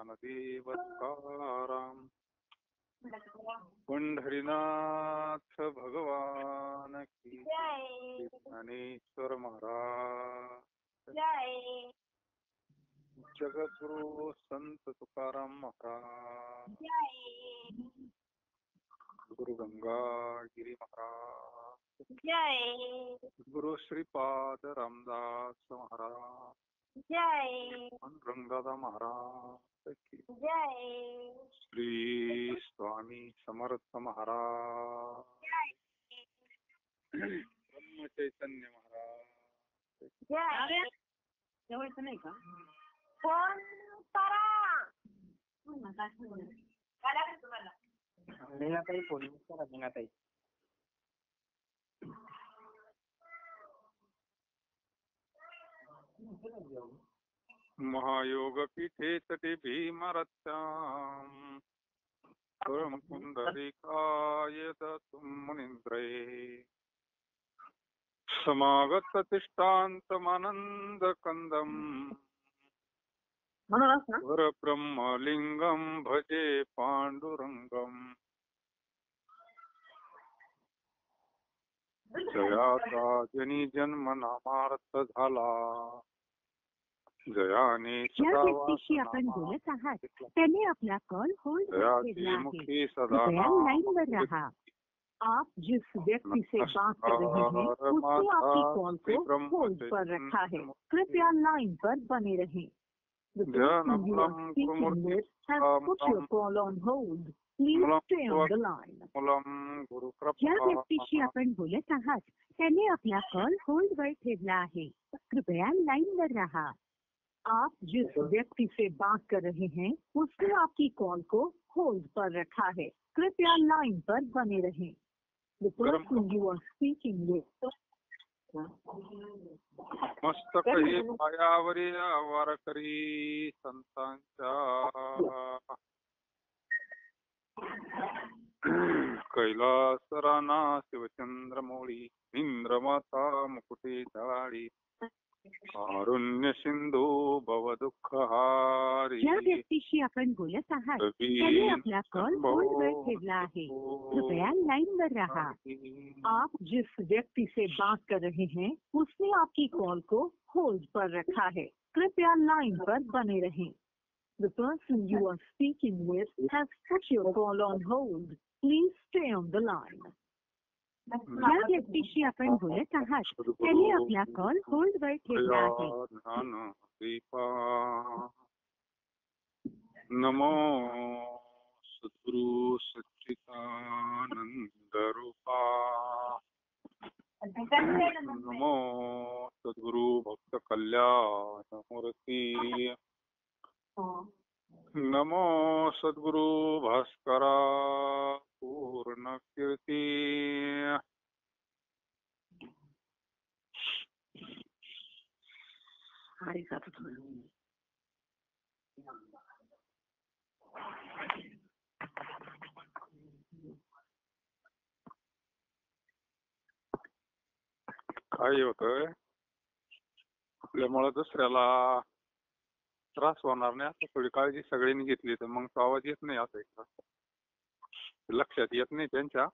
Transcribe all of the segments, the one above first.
ज्ञानदेव तुकाराम पंढरीनाथ भगवान की ज्ञानेश्वर महाराज जगद्गुरु संत तुकाराम महाराज गुरु गंगागिरी महाराज गुरु श्रीपाद रामदास महाराज पांडुरंगदादा महाराज की श्री स्वामी समर्थ महाराज ब्रह्म चैतन्य महाराज जवळचं नाही का फोन करा मीनाताई फोन करा मीनाताई महायोग पीठे तटे भीमरथ्याम परम पुंडरीकाय दतुं मुनीन्द्रे समागत तिष्ठान्तमानंद कंदम परब्रह्मलिंगम भजे पांडुरंगम जयाचा जनी जन्म नामार्थ झाला जयाने ज्या व्यक्तीशी आपण बोलत आहात त्याने आपला कॉल होल्ड केला आहे मुखी सदा लाइन पर रहा आप जिस व्यक्ति से बात कर रहे हैं उसने आपकी कॉल को होल्ड पर रखा है कृपया लाइन पर बने रहें The person you are speaking with has put your call on hold. Please stay on the line. ज्या व्यक्तीशी आपण बोलत आहात त्याने आपला कॉल होल्ड वर ठेवला आहे कृपया लाइन पर रहा आप जिस व्यक्ति से बात कर रहे हैं उसने आपकी कॉल को होल्ड पर रखा है कृपया लाइन पर बने रहें The person you are speaking with मस्तक हे पायावरी वारकरी संतांच्या कैलास राणा शिवचंद्रमौळी इंद्रमाता मुकुटे जाळी कारुण्य सिंधू भव दुःखहारी ज्या व्यक्तीशी आपण बोलत आहात त्याने आपला कॉल होल्ड वर ठेवला आहे कृपया लाइन पर रहा आप जिस व्यक्ति से बात कर रहे हैं उसने आपकी कॉल को होल्ड पर रखा है कृपया लाइन पर बने रहें The person you are speaking with has put your call on hold. Please stay on the line. ज्या व्यक्तीशी आपण बोलत आहात त्याने आपला कॉल होल्ड वर ठेवला आहे नमो सद्गुरु सच्चिदानंद रूपा नमो सद्गुरु भक्त कल्याण मूर्ती नमो सद्गुरु भास्करा पूर्ण कीर्ती काय होतंय आपल्यामुळे दुसऱ्याला त्रास होणार नाही असं थोडी काळजी सगळ्यांनी घेतली तर मग तो आवाज येत नाही असं एक लक्षात येत नाही त्यांच्या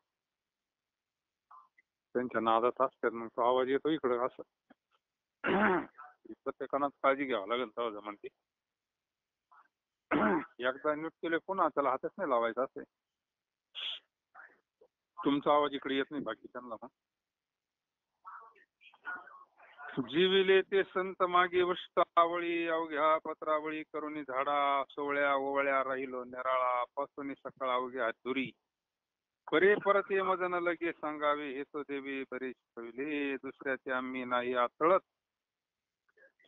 नादात असतात मग तो आवाज येतो इकडं असं प्रत्येकानं काळजी घ्यावं लागेल तेव्हा म्हणते एकदा न्यूट केले पुन्हा त्याला हातच नाही लावायचा असे तुमचा आवाज इकडे येत नाही बाकीच्यांना मग जीविले ते संत मागे वृष्टावळी अवघ्या पत्रावळी करुणी झाडा सोवळ्या ओवळ्या राहिलो निराळा पासून सकाळ अवघ्या दुरी परे परत मजन लगे सांगावे हे तो देवी बरे शिकविले दुसऱ्याचे आम्ही नाही आतळत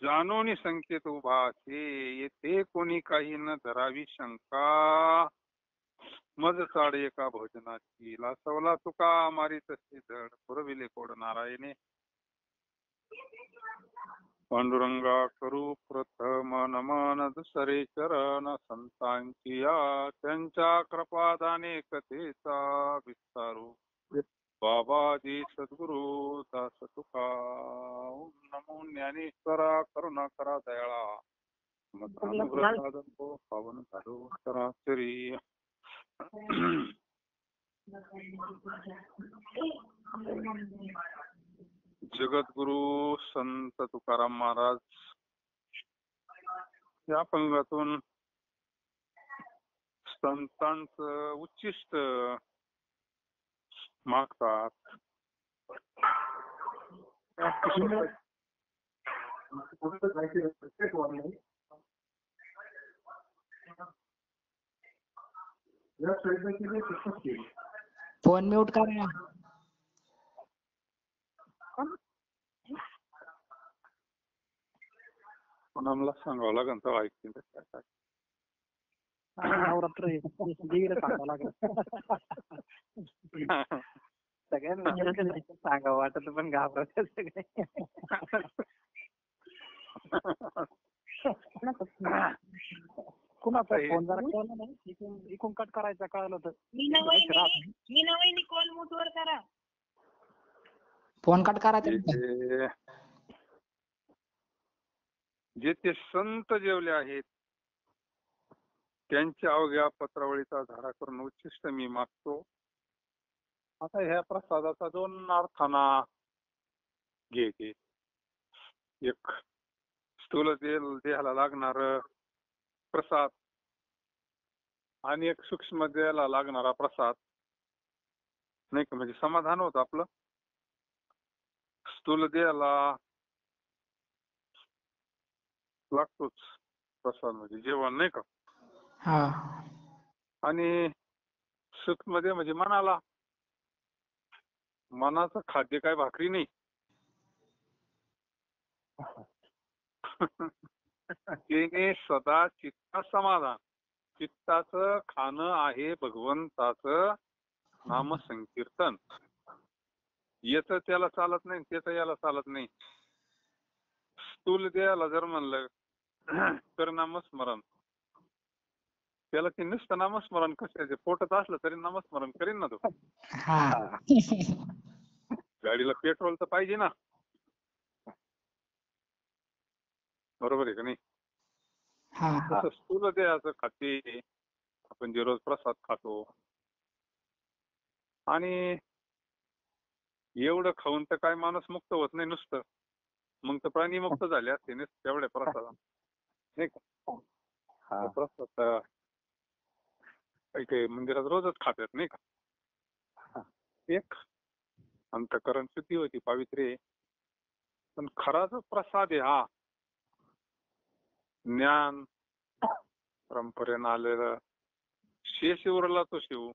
जाणून संकेत उभा असे येते कोणी काही न धरावी शंका मज चाड एका भोजनाची लासवला तुका मारी तसे धड पुरविले कोड नारायणे पांडुरंगा करू प्रथम नमन दुसरे चरण संतांची या त्यांच्या कृपादाने कथेचा विस्तारू बाबाजी सद्गुरु दास तुका ओम नमो ज्ञानेश्वरा करुणा करा दयाळा पावन झालो सरासरी. जगद्गुरु संत तुकाराम महाराज या अभंगातून संतांचं उच्चिष्ट मागतात. फोन म्यूट करा. कोणाला सांगावं लागेल तर ऐकतील. नवरात्र देवीला सांगावं लागेल. सगळ्यांना सांगावं वाटत पण घाबरत सगळे. कुणाचा फोन जरा कळलं नाही, इकून कट करायचा कळलं तर. मीना वहिनी कॉल म्यूटवर करा. फोन कट करायचा. जे ते संत जेवले आहेत त्यांच्या अवघ्या पत्रावळीचा धारा करून उच्चिष्ट मी मागतो. आता ह्या प्रसादाचा दोन अर्थाना घ्यायचे. एक स्थूल देहाला लागणार प्रसाद आणि एक सूक्ष्म देहाला लागणारा प्रसाद, नाही का, म्हणजे समाधान होत आपलं. स्थूल देहाला लागतोच प्रसाद म्हणजे जेवण, नाही का. आणि सूक्ष्म देह म्हणजे मनाला. मनाचं खाद्य काय भाकरी नाही. तिने सदा चित्ता समाधान. चित्ताचं खाणं आहे भगवंताचं नामसंकीर्तन. येतं त्याला चालत नाही, त्याचं याला चालत नाही. स्थूल देहाला जर म्हणलं तर नामस्मरण, त्याला ते नुसतं नामस्मरण कशाचे, पोटात असलं तरी नामस्मरण करीन ना तो. गाडीला पेट्रोल तर पाहिजे ना, बरोबर आहे का नाही. तसं स्थूल देहाचं खाते आपण जे रोज प्रसाद खातो. आणि एवढं खाऊन तर काय माणूस मुक्त होत नाही नुसतं, मग तर प्राणी मुक्त झाले असते तेवढ्या प्रसादा, नाही का. प्रसाद काही काही मंदिरात रोजच खातात, नाही का. एक अंतःकरण शुद्धी होती, पावित्र्य. पण खरा जो प्रसाद आहे हा ज्ञान परंपरेनं आलेलं शेष उरला तो शिव.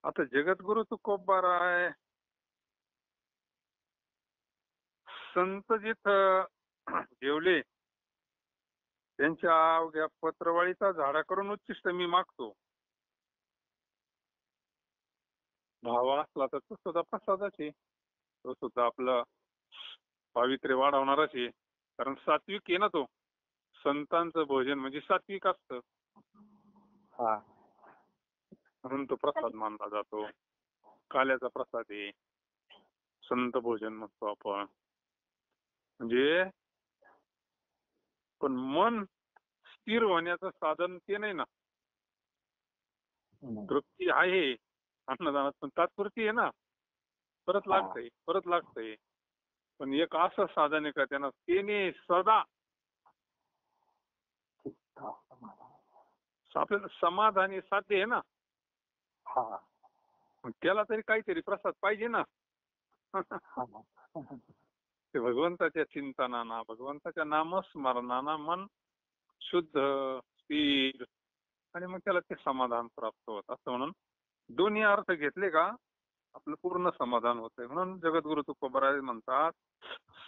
आता जगद्गुरु तुकोबाराय संत जिथं जेवले त्यांच्या अवघ्या पत्रवाळीचा झाडा करून उच्चिष्ट मी मागतो. भाव असला तर तो सुद्धा प्रसादाचे, तो सुद्धा आपलं पावित्र्य वाढवणारच आहे. कारण सात्विक आहे ना तो. संतांचं भोजन म्हणजे सात्विक असतं, म्हणून तो प्रसाद मानला जातो. काल्याचा प्रसाद आहे, संत भोजन म्हणतो आपण. म्हणजे पण मन स्थिर होण्याचं साधन ते नाही ना. तृप्ती आहे अन्नदानात, पण तात्पुरती आहे ना, परत लागतंय. पण एक असं साधन आहे का त्यांना तेने सदा आपल्याला समाधानी साध्य आहे ना. त्याला तरी काहीतरी प्रसाद पाहिजे ना. ते भगवंताच्या चिंतनाना, भगवंताच्या नामस्मरणाना मन शुद्ध स्थिर, आणि मग त्याला ते समाधान प्राप्त होत असं. म्हणून दोन्ही अर्थ घेतले का आपलं पूर्ण समाधान होतंय. म्हणून जगद्गुरु तुकोबाराय म्हणतात,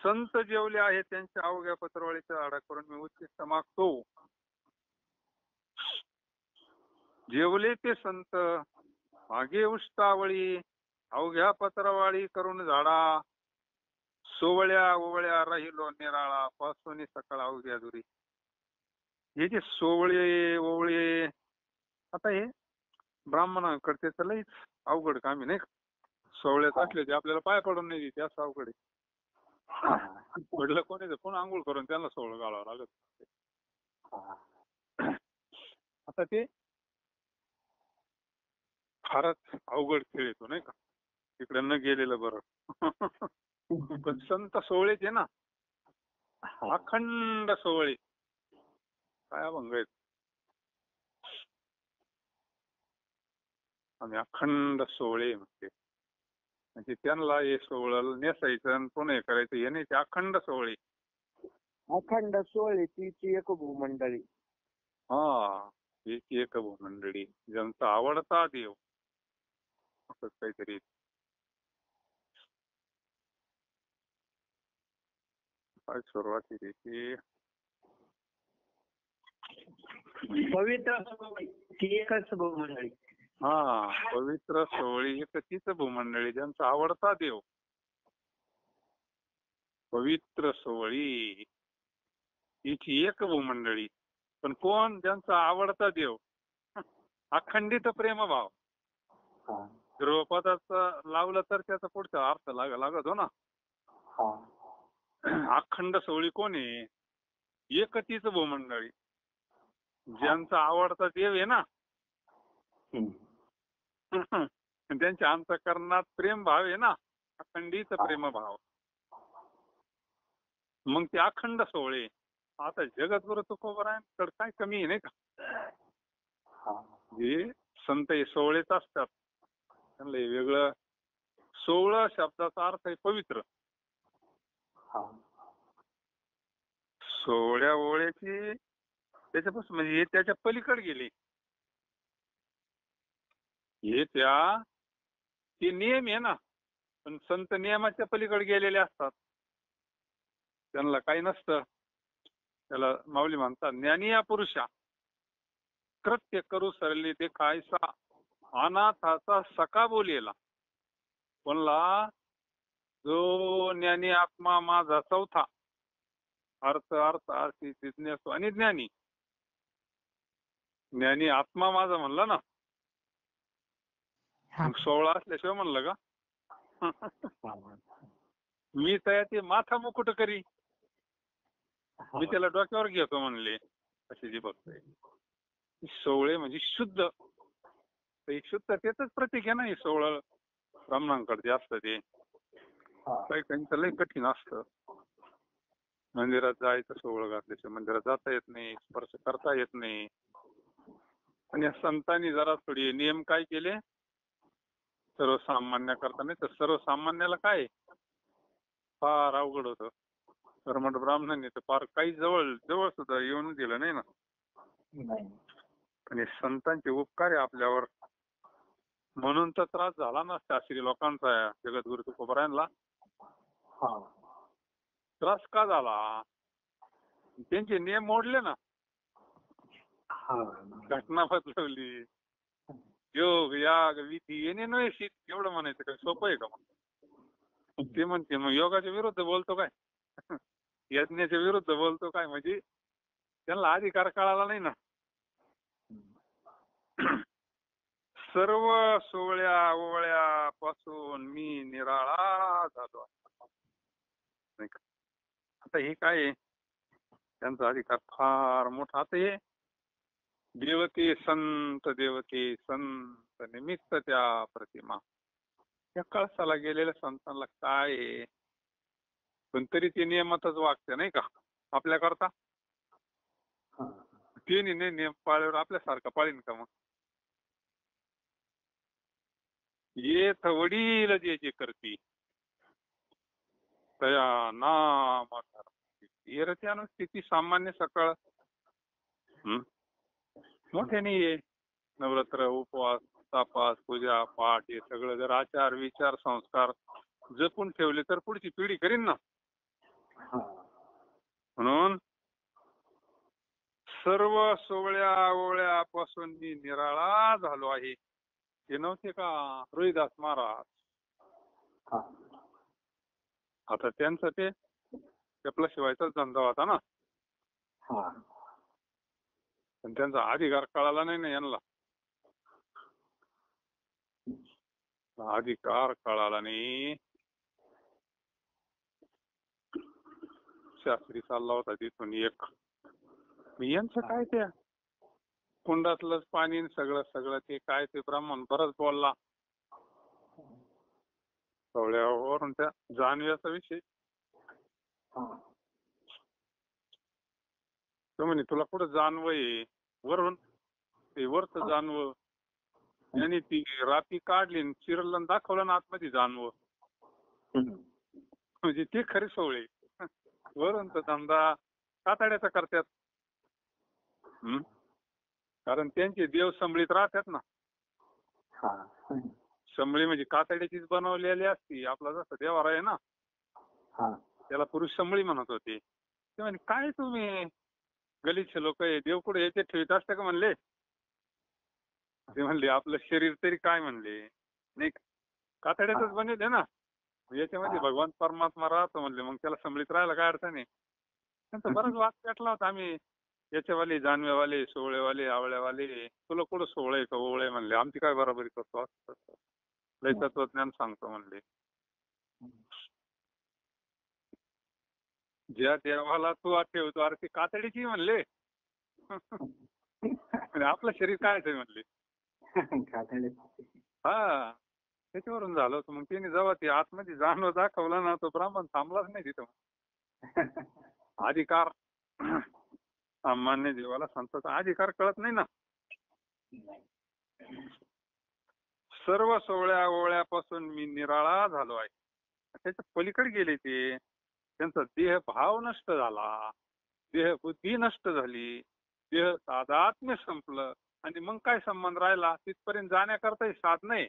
संत जेवले आहेत त्यांच्या अवघ्या पत्रवाळीचा आढा करून मी उच्चिष्ट मागतो. जेवले ते संत मागे उष्टावळी, अवघ्या पत्रवाळी करून झाडा, सोवळ्या ओवळ्या राहिलो निराळा, पासून सकाळ अवघ्या दुरी. हे जे सोवळे ओवळे, आता हे ब्राह्मणांकडे तर लईच अवघड काम आहे, नाही का. सोवळ्यात असले ते आपल्याला पाय पडून नाही देते, असं अवघड आहे. पडलं कोणी आंघोळ करून त्यांना सोवळं घालावं लागत. आता ते फारच अवघड खेळ येतो नाही का, तिकडे न गेलेलं बरं. पण संत सोहळेच आहे ना, अखंड सोहळे, काय अभंग आहेत. आणि अखंड सोहळे म्हणजे त्यांना हे सोहळं नेसायचं आणि पुन्हा हे करायचं, हे नाही, ते अखंड सोहळे. अखंड सोहळे तीची एक भूमंडळी. हा, एक मंडळी ज्यांचा आवडता देव, असं काहीतरी. काय सुरुवात आहे त्याची? पवित्र सोहळे ती एकच भूमंडळी. हा, पवित्र सोहळी एकतीच भूमंडळी ज्यांचा आवडता देव. पवित्र सोहळी हिची एक भूमंडळी, पण कोण? ज्यांचा आवडता देव. अखंडित प्रेमभाव. ध्रुवपदाचं लावलं तर त्याचा पुढचा अर्थ लागत हो ना. अखंड सोहळी कोण आहे? एकतीच भूमंडळी ज्यांचा आवडता देव आहे ना. त्यांच्या अंतःकरणात प्रेम भाव आहे ना, अखंडित प्रेमभाव. मग ते अखंड सोहळे. आता जगद्गुरु तुकोबारायांकडे काय कमी आहे नाही का? जे संत हे सोहळेच असतात, त्यांना वेगळं. सोहळा शब्दाचा अर्थ आहे पवित्र. सोहळ्या ओळ्याची त्याच्यापासून म्हणजे त्याच्या पलीकडे गेले. हे ते नियम आहे ना, पण संत नियमाच्या पलीकडे गेलेले असतात. त्यांना काही नसतं. त्याला माऊली म्हणतात, ज्ञानी या पुरुषा कृत्य करू सरले ते कायसा, अनाथाचा सखा बोलेला. म्हणला, जो ज्ञानी आत्मा माझा चौथा, अर्थ अर्थी जिज्ञासू आणि ज्ञानी. ज्ञानी आत्मा माझा म्हणला ना, मग सोहळा असल्याशिवाय म्हणलं का? मी त्या ते माथा मुकुट करी, मी त्याला डोक्यावर घेतो म्हणले, अशी जी भक्त आहे. सोहळे म्हणजे शुद्ध, शुद्धतेच प्रतीक आहे ना हे सोहळं. ब्राह्मणांकडे जास्त ते काही काहींचं लय कठीण असतं. मंदिरात जायचं सोहळं घातल्याशिवाय मंदिरात जाता येत नाही, स्पर्श करता येत नाही. आणि या संतांनी जरा थोडी नियम काय केले सर्वसामान्य करता, नाही तर सर्वसामान्याला काय फार अवघड होतं. कर्मठ ब्राह्मणांनी तर फार काही जवळ सुद्धा येऊन दिलं नाही ना. आणि संतांचे उपकार आहे आपल्यावर, म्हणून तर त्रास झाला ना शास्त्री लोकांचा. जगद्गुरु तुकोबारायांना त्रास का झाला? त्यांचे नियम मोडले ना, घटना बदलवली. योग याग विधी येणे नव्हे एवढं म्हणायचं काय सोपं आहे का? मग ते म्हणते मग योगाच्या विरुद्ध बोलतो काय, यज्ञाच्या विरुद्ध बोलतो काय? म्हणजे त्यांना अधिकार कळाला नाही ना. सर्व सोहळ्या ओवळ्यापासून मी निराळा झालो. नाही का? आता हे काय आहे, त्यांचा अधिकार फार मोठा. आता हे देवते संत निमित्त त्या प्रतिमा. त्या कळसाला गेलेल्या संतांना काय आहे, पण तरी ते नियमातच वागते नाही का आपल्याकरता. ते नाही नियम पाळल्यावर आपल्यासारखा पाळीन का? मग येथ वडील जे जे करती तया नाम येरत्यानं स्थिती सामान्य सकाळ मोठे नाहीये. नवरात्र उपवास तापास पूजा पाठ हे सगळं जर आचार विचार संस्कार जपून ठेवले तर पुढची पिढी करीन ना. म्हणून सर्व सोहळ्या ओवळ्यापासून मी निराळा झालो आहे. हे नव्हते का रोहिदास महाराज? आता त्यांचं ते आपला शिवायचाच धंदा होता ना, पण त्यांचा अधिकार कळाला नाही ना यांना. अधिकार कळाला नाही. शास्त्री चालला होता तिथून एक मी यांचं काय त्या कुंडातलं पाणी न सगळं सगळं ते काय ते ब्राह्मण बरंच बोलला सवळ्यावरून त्या जानव्याचा विषय. तो म्हणे तुला कुठं जानवय वरून ते वरच जानव यांनी ती राती काढली न चिरलं न दाखवलं ना आतमध्ये जानव. म्हणजे ते खरे सोहळे वरून तर धंदा कातड्याचा करतात. कारण त्यांचे देव संभळीत राहतात ना. संभळी म्हणजे कातड्याचीच बनवलेली असती. आपला जसं देवारा आहे ना त्याला पुरुष संभळी म्हणत होते. ते म्हणे काय तुम्ही गलिच्छ लोक आहे देव कुठे याचे ठेवीत असते का म्हणले. ते म्हणले आपलं शरीर तरी काय म्हणले नाही कातड्यातच बनवले ना याच्यामध्ये भगवान परमात्मा राहतो म्हणले मग त्याला संभळीत राहायला काय अडचण आहे. त्यांचा बराच वाद पेटला होता. आम्ही याच्यावाले जानवेवाले सोहळेवाले आवळ्यावाले तुला कुठं सोहळे का ओवळे म्हणले आमची काय बरोबरी करतो असं लय तत्वज्ञान सांगतो म्हणले. ज्या देवाला तू ठेवतो अरे ती कातडीची म्हणले आपलं शरीर काय आहे म्हणले. हा त्याच्यावरून झालं होतं. मग त्याने जेव्हा ते आतमध्ये जाणव दाखवला ना तो ब्राह्मण थांबलाच नाही तिथं. अधिकार सामान्य जीवाला संतांचा अधिकार कळत नाही ना. सर्व सोहळ्या ओवळ्यापासून मी निराळा झालो आहे. त्याच्या पलीकडे गेले ते. त्यांचा देह भाव नष्ट झाला, देह बुद्धी नष्ट झाली, देह तादात्म्य संपलं आणि मग काय संबंध राहिला. तिथपर्यंत जाण्याकरता साधन आहे.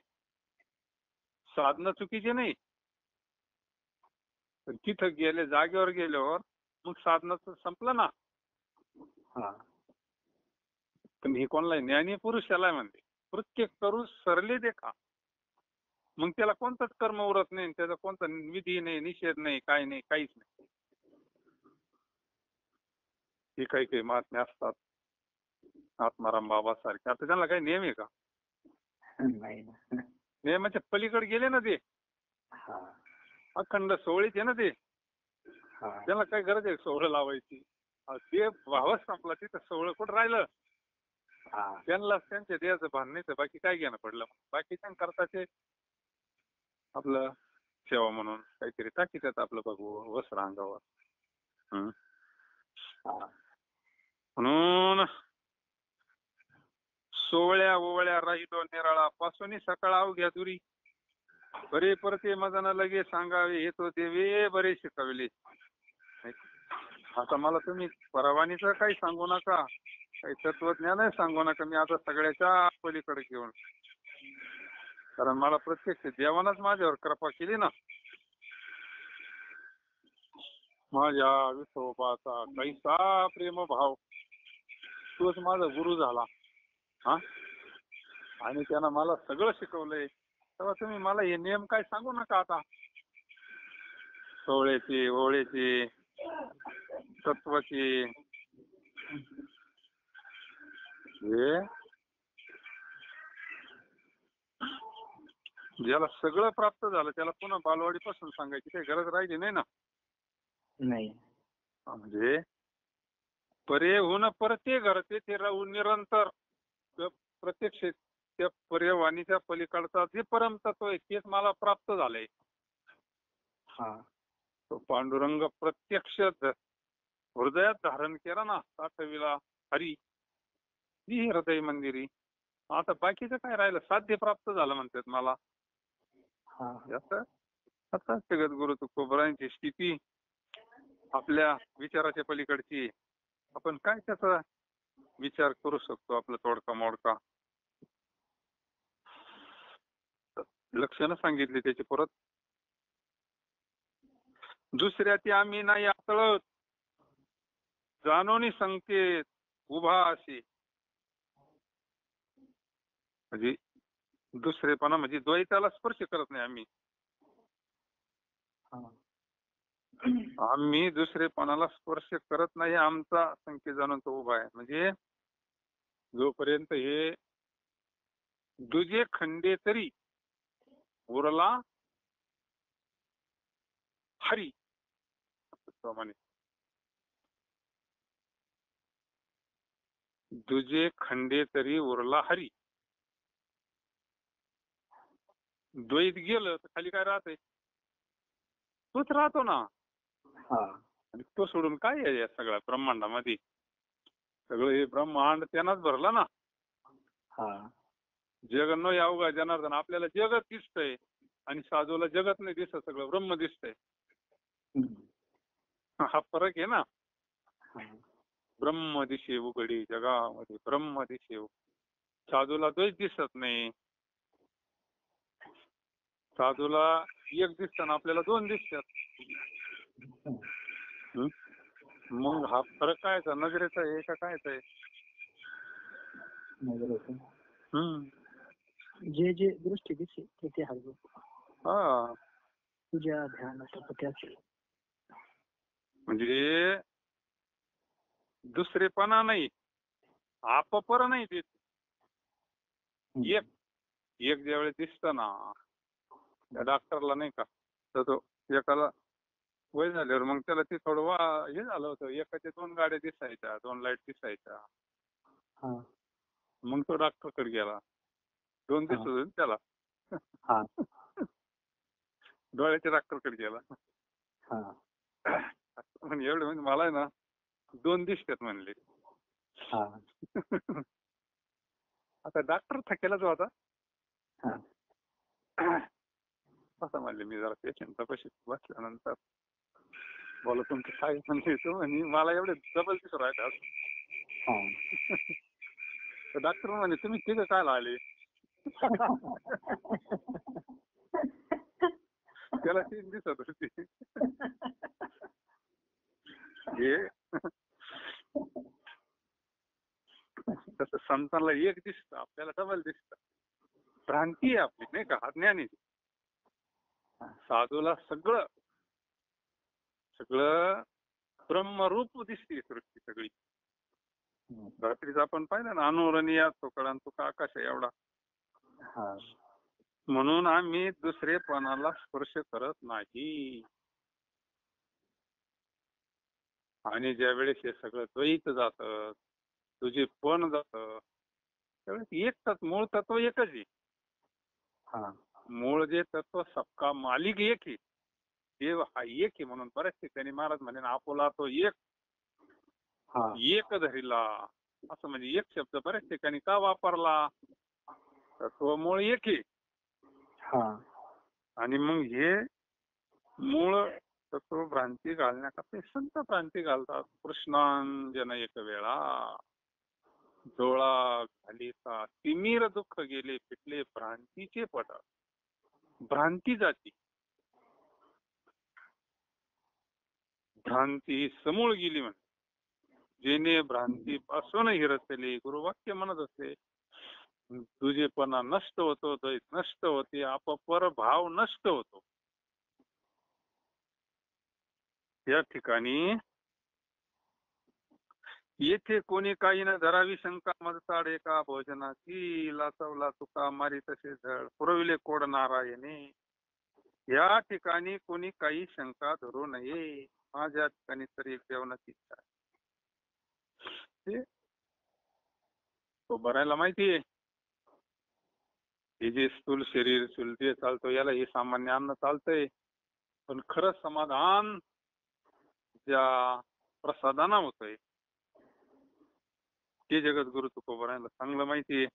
साधनं चुकीचे नाही पण तिथं गेले जागेवर गेल्यावर मग साधनाचं संपलं ना. पण हे कोणला ज्ञानी पुरुष याला म्हणते प्रत्येक करू सरले देखा. मग त्याला कोणतंच कर्म उरत नाही त्याचा कोणता विधी नाही निषेध नाही काय नाही काहीच नाही. हे काही काही महात्मे असतात आत्माराम बाबा सारखे. आता त्यांना काही नियम आहे का. नियमाच्या पलीकडे गेले ना ते. अखंड सोहळीच आहे ना ते. त्याला काय गरज आहे सोहळं लावायची. ते भावच संपला तिथं सोहळं कुठं राहिलं. त्यांना त्यांच्या देहाचं भान नाही तर बाकी काय घेणं पडलं. बाकीच्या करताचे आपलं सेवा म्हणून काहीतरी टाकीतात आपलं बघू वस्त्र अंगावर. म्हणून सोहळ्या ओवळ्या राहिलो निराळा पासून सकाळ अवघ्या दुरी बरे परते मजाना लगे सांगावे येतो देवे बरे शिकवले. आता मला तुम्ही परवानीचं काही सांगू नका काही तत्वज्ञानही सांगू नका. मी आता सगळ्याच्या पलीकडे घेऊन कारण मला प्रत्यक्ष देवानच माझ्यावर कृपा केली ना. माझ्या विठोबाचा कैसा प्रेम भाव तोच माझा गुरु झाला. आणि त्यानं मला सगळं शिकवलंय. तेव्हा तुम्ही मला हे नियम काय सांगू नका आता. सोहळ्याचे ओवळ्याचे तत्वाचे हे ज्याला सगळं प्राप्त झालं त्याला पुन्हा बालवाडीपासून सांगायची काही गरज राहिली नाही ना. नाही म्हणजे परे होऊन परते घरते ते राहून निरंतर प्रत्यक्ष त्या पर्यावाणीच्या पलीकडचा जे परमतत्व आहे तेच मला प्राप्त झालंय. तो पांडुरंग प्रत्यक्ष हृदयात धारण केला ना साठविला हरी ही हृदय मंदिरी. आता बाकीचं काय राहिलं साध्य प्राप्त झालं म्हणतात मला. आता जगद्गुरु तुकोबरायांची स्थिती आपल्या विचाराच्या पलीकडची. आपण काय त्याचा विचार करू शकतो आपला तोडका मोडका. लक्षणं सांगितली त्याची परत. दुसऱ्याची आम्ही नाही आतळत जाणोनी संकेत उभा असे. म्हणजे दुसरेपणा म्हणजे द्वैताला स्पर्श करत नाही आम्ही. आम्ही दुसरेपणाला स्पर्श करत नाही. आमचा संकेत जाणून तो उभा आहे. म्हणजे जोपर्यंत हे दुजे खंडे तरी उरला हरी प्रमाणे दुजे खंडे तरी उरला हरी. द्वैत गेलं तर खाली काय राहतंय? तोच राहतो ना. हा आणि तो सोडून काय आहे या सगळ्या ब्रह्मांडामध्ये? सगळं हे ब्रह्मांड त्यांनाच भरलं ना. हा जग न अवघा जनार्दन. आपल्याला जगत दिसतंय आणि साधूला जगत नाही दिसत, सगळं ब्रह्म दिसतंय. हा फरक आहे ना. ब्रह्म दिशे उघडी जगामध्ये ब्रह्म दिशे. साधूला द्वैत दिसत नाही. साधूला एक दिसतं, आपल्याला दोन दिसतात. मग हा फरक कायचा? नजरेचा आहे का कायचा आहे? जे जे दृष्टी दिसते ते ते हरवू. हा तुझ्या ध्यानाचा पत्याचे म्हणजे दुसरेपणा नाही, आपपर नाही ते. एक एक ज्यावेळेस दिसतं ना त्या डॉक्टरला नाही का, तर तो एकाला वय झाल्यावर मग त्याला ते थोडं हे झालं होतं. एकाच्या 2 गाड्या दिसायच्या, 2 लाईट दिसायच्या. मग तो डॉक्टरकडे गेला. 2 दिसत होते त्याला. डोळ्याच्या डॉक्टरकडे गेला. म्हणजे एवढे म्हणजे मला आहे ना 2 दिसतात म्हणले. आता डॉक्टर थकेलाच होता. असं म्हणले मी जरा पेशंटचा पैसे बसल्यानंतर बोला तुमचं काय म्हणले तो म्हणे मला एवढे डबल दिसू राहिले. तर डॉक्टर म्हणे तुम्ही तिघं काय आले? त्याला 3 दिसत होती. हे तसं संतांना एक दिसतं, आपल्याला डबल दिसतं. भ्रांती आहे आपली नाही का, हा ज्ञान आहे. साधूला सगळं सगळं ब्रह्मरूप दिसते सृष्टी सगळी. रात्रीच आपण पाहिलं ना, अनुरणीया तुकडा तुका आकाश आहे एवढा. म्हणून आम्ही दुसरेपणाला स्पर्श करत नाही. आणि ज्या वेळेस हे सगळं द्वैत जातं, तुझे पण जातं, त्यावेळेस एकच मूळ तत्व एकच आहे. मूळ जे तत्व सबका मालिक एक आहे, देव हा एक आहे. म्हणून बऱ्याच ठिकाणी महाराज म्हणे आपोला तो एक धरिला, असं म्हणजे एक शब्द बऱ्याच ठिकाणी का वापरला? तत्व मूळ एक आहे. आणि मग हे मूळ तत्व भ्रांती घालण्याकरता संत भ्रांती घालतात. कृष्णांजन एक वेळा डोळा घालीता तिमीर दुःख गेले फिटले भ्रांतीचे पट. भ्रांती जाती, भ्रांती समूळ गेली म्हणे. जेणे भ्रांती पासून हिरतले गुरुवाक्य म्हणत असते. तुझेपणा नष्ट होतो, द्वैत नष्ट होते, अपपर भाव नष्ट होतो. या ठिकाणी येथे कोणी काही न धरावी शंका मज साडे का भोजनाची लाचवला तुका मारी तसे झळ पुरविले कोड नारायणे. या ठिकाणी कोणी काही शंका धरू नये. माझ्या ठिकाणी तरी एक जेवणाची इच्छा आहे. तो भरायला माहितीये हे जे स्थूल शरीर जे चालतो याला हे सामान्य अन्न चालतंय. पण खरं समाधान ज्या प्रसादाना होतंय ते जगद्गुरु तुकोबारायला चांगलं माहितीये.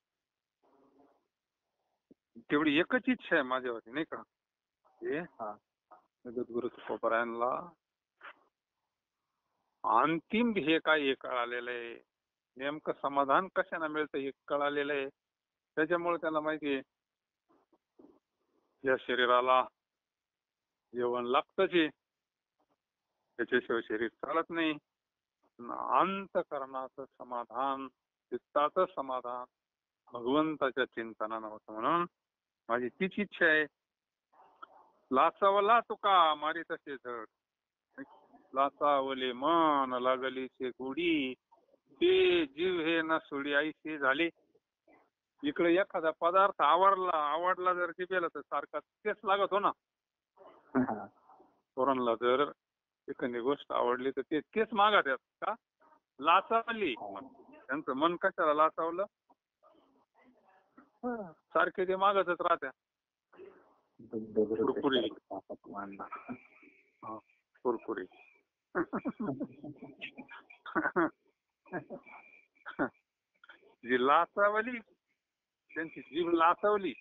तेवढी एकच इच्छा आहे माझ्यावरती नाही का, हे जगद्गुरु तुकोबारायला अंतिम ध्येय काय हे कळालेलं आहे. नेमकं समाधान कशाने मिळतं हे कळालेलं आहे. त्याच्यामुळे त्याला माहितीये या शरीराला जेवण लागतच आहे, त्याच्याशिवाय शरीर चालत नाही. अंतःकरणाचं समाधान, चित्ताचं समाधान भगवंताच्या चिंतनानं होतं. म्हणून माझी तीच इच्छा आहे. लाचावला तुका मारी तसे झड, लाचावले मन लागली से गोडी, ते जीव हे न सोडी आईशी झाली. इकडे एखादा पदार्थ आवडला जर जिभेला तर सारखा तेच लागत हो ना. पोरांना जर एखादी गोष्ट आवडली तर तेच मागत आहेत का, लाचावली त्यांचं मन कशाला लाचावलं, सारखे ते मागतच राहत्या. कुरकुरी कुरकुरी जी लाचावली, त्यांची जीभ लाचावली,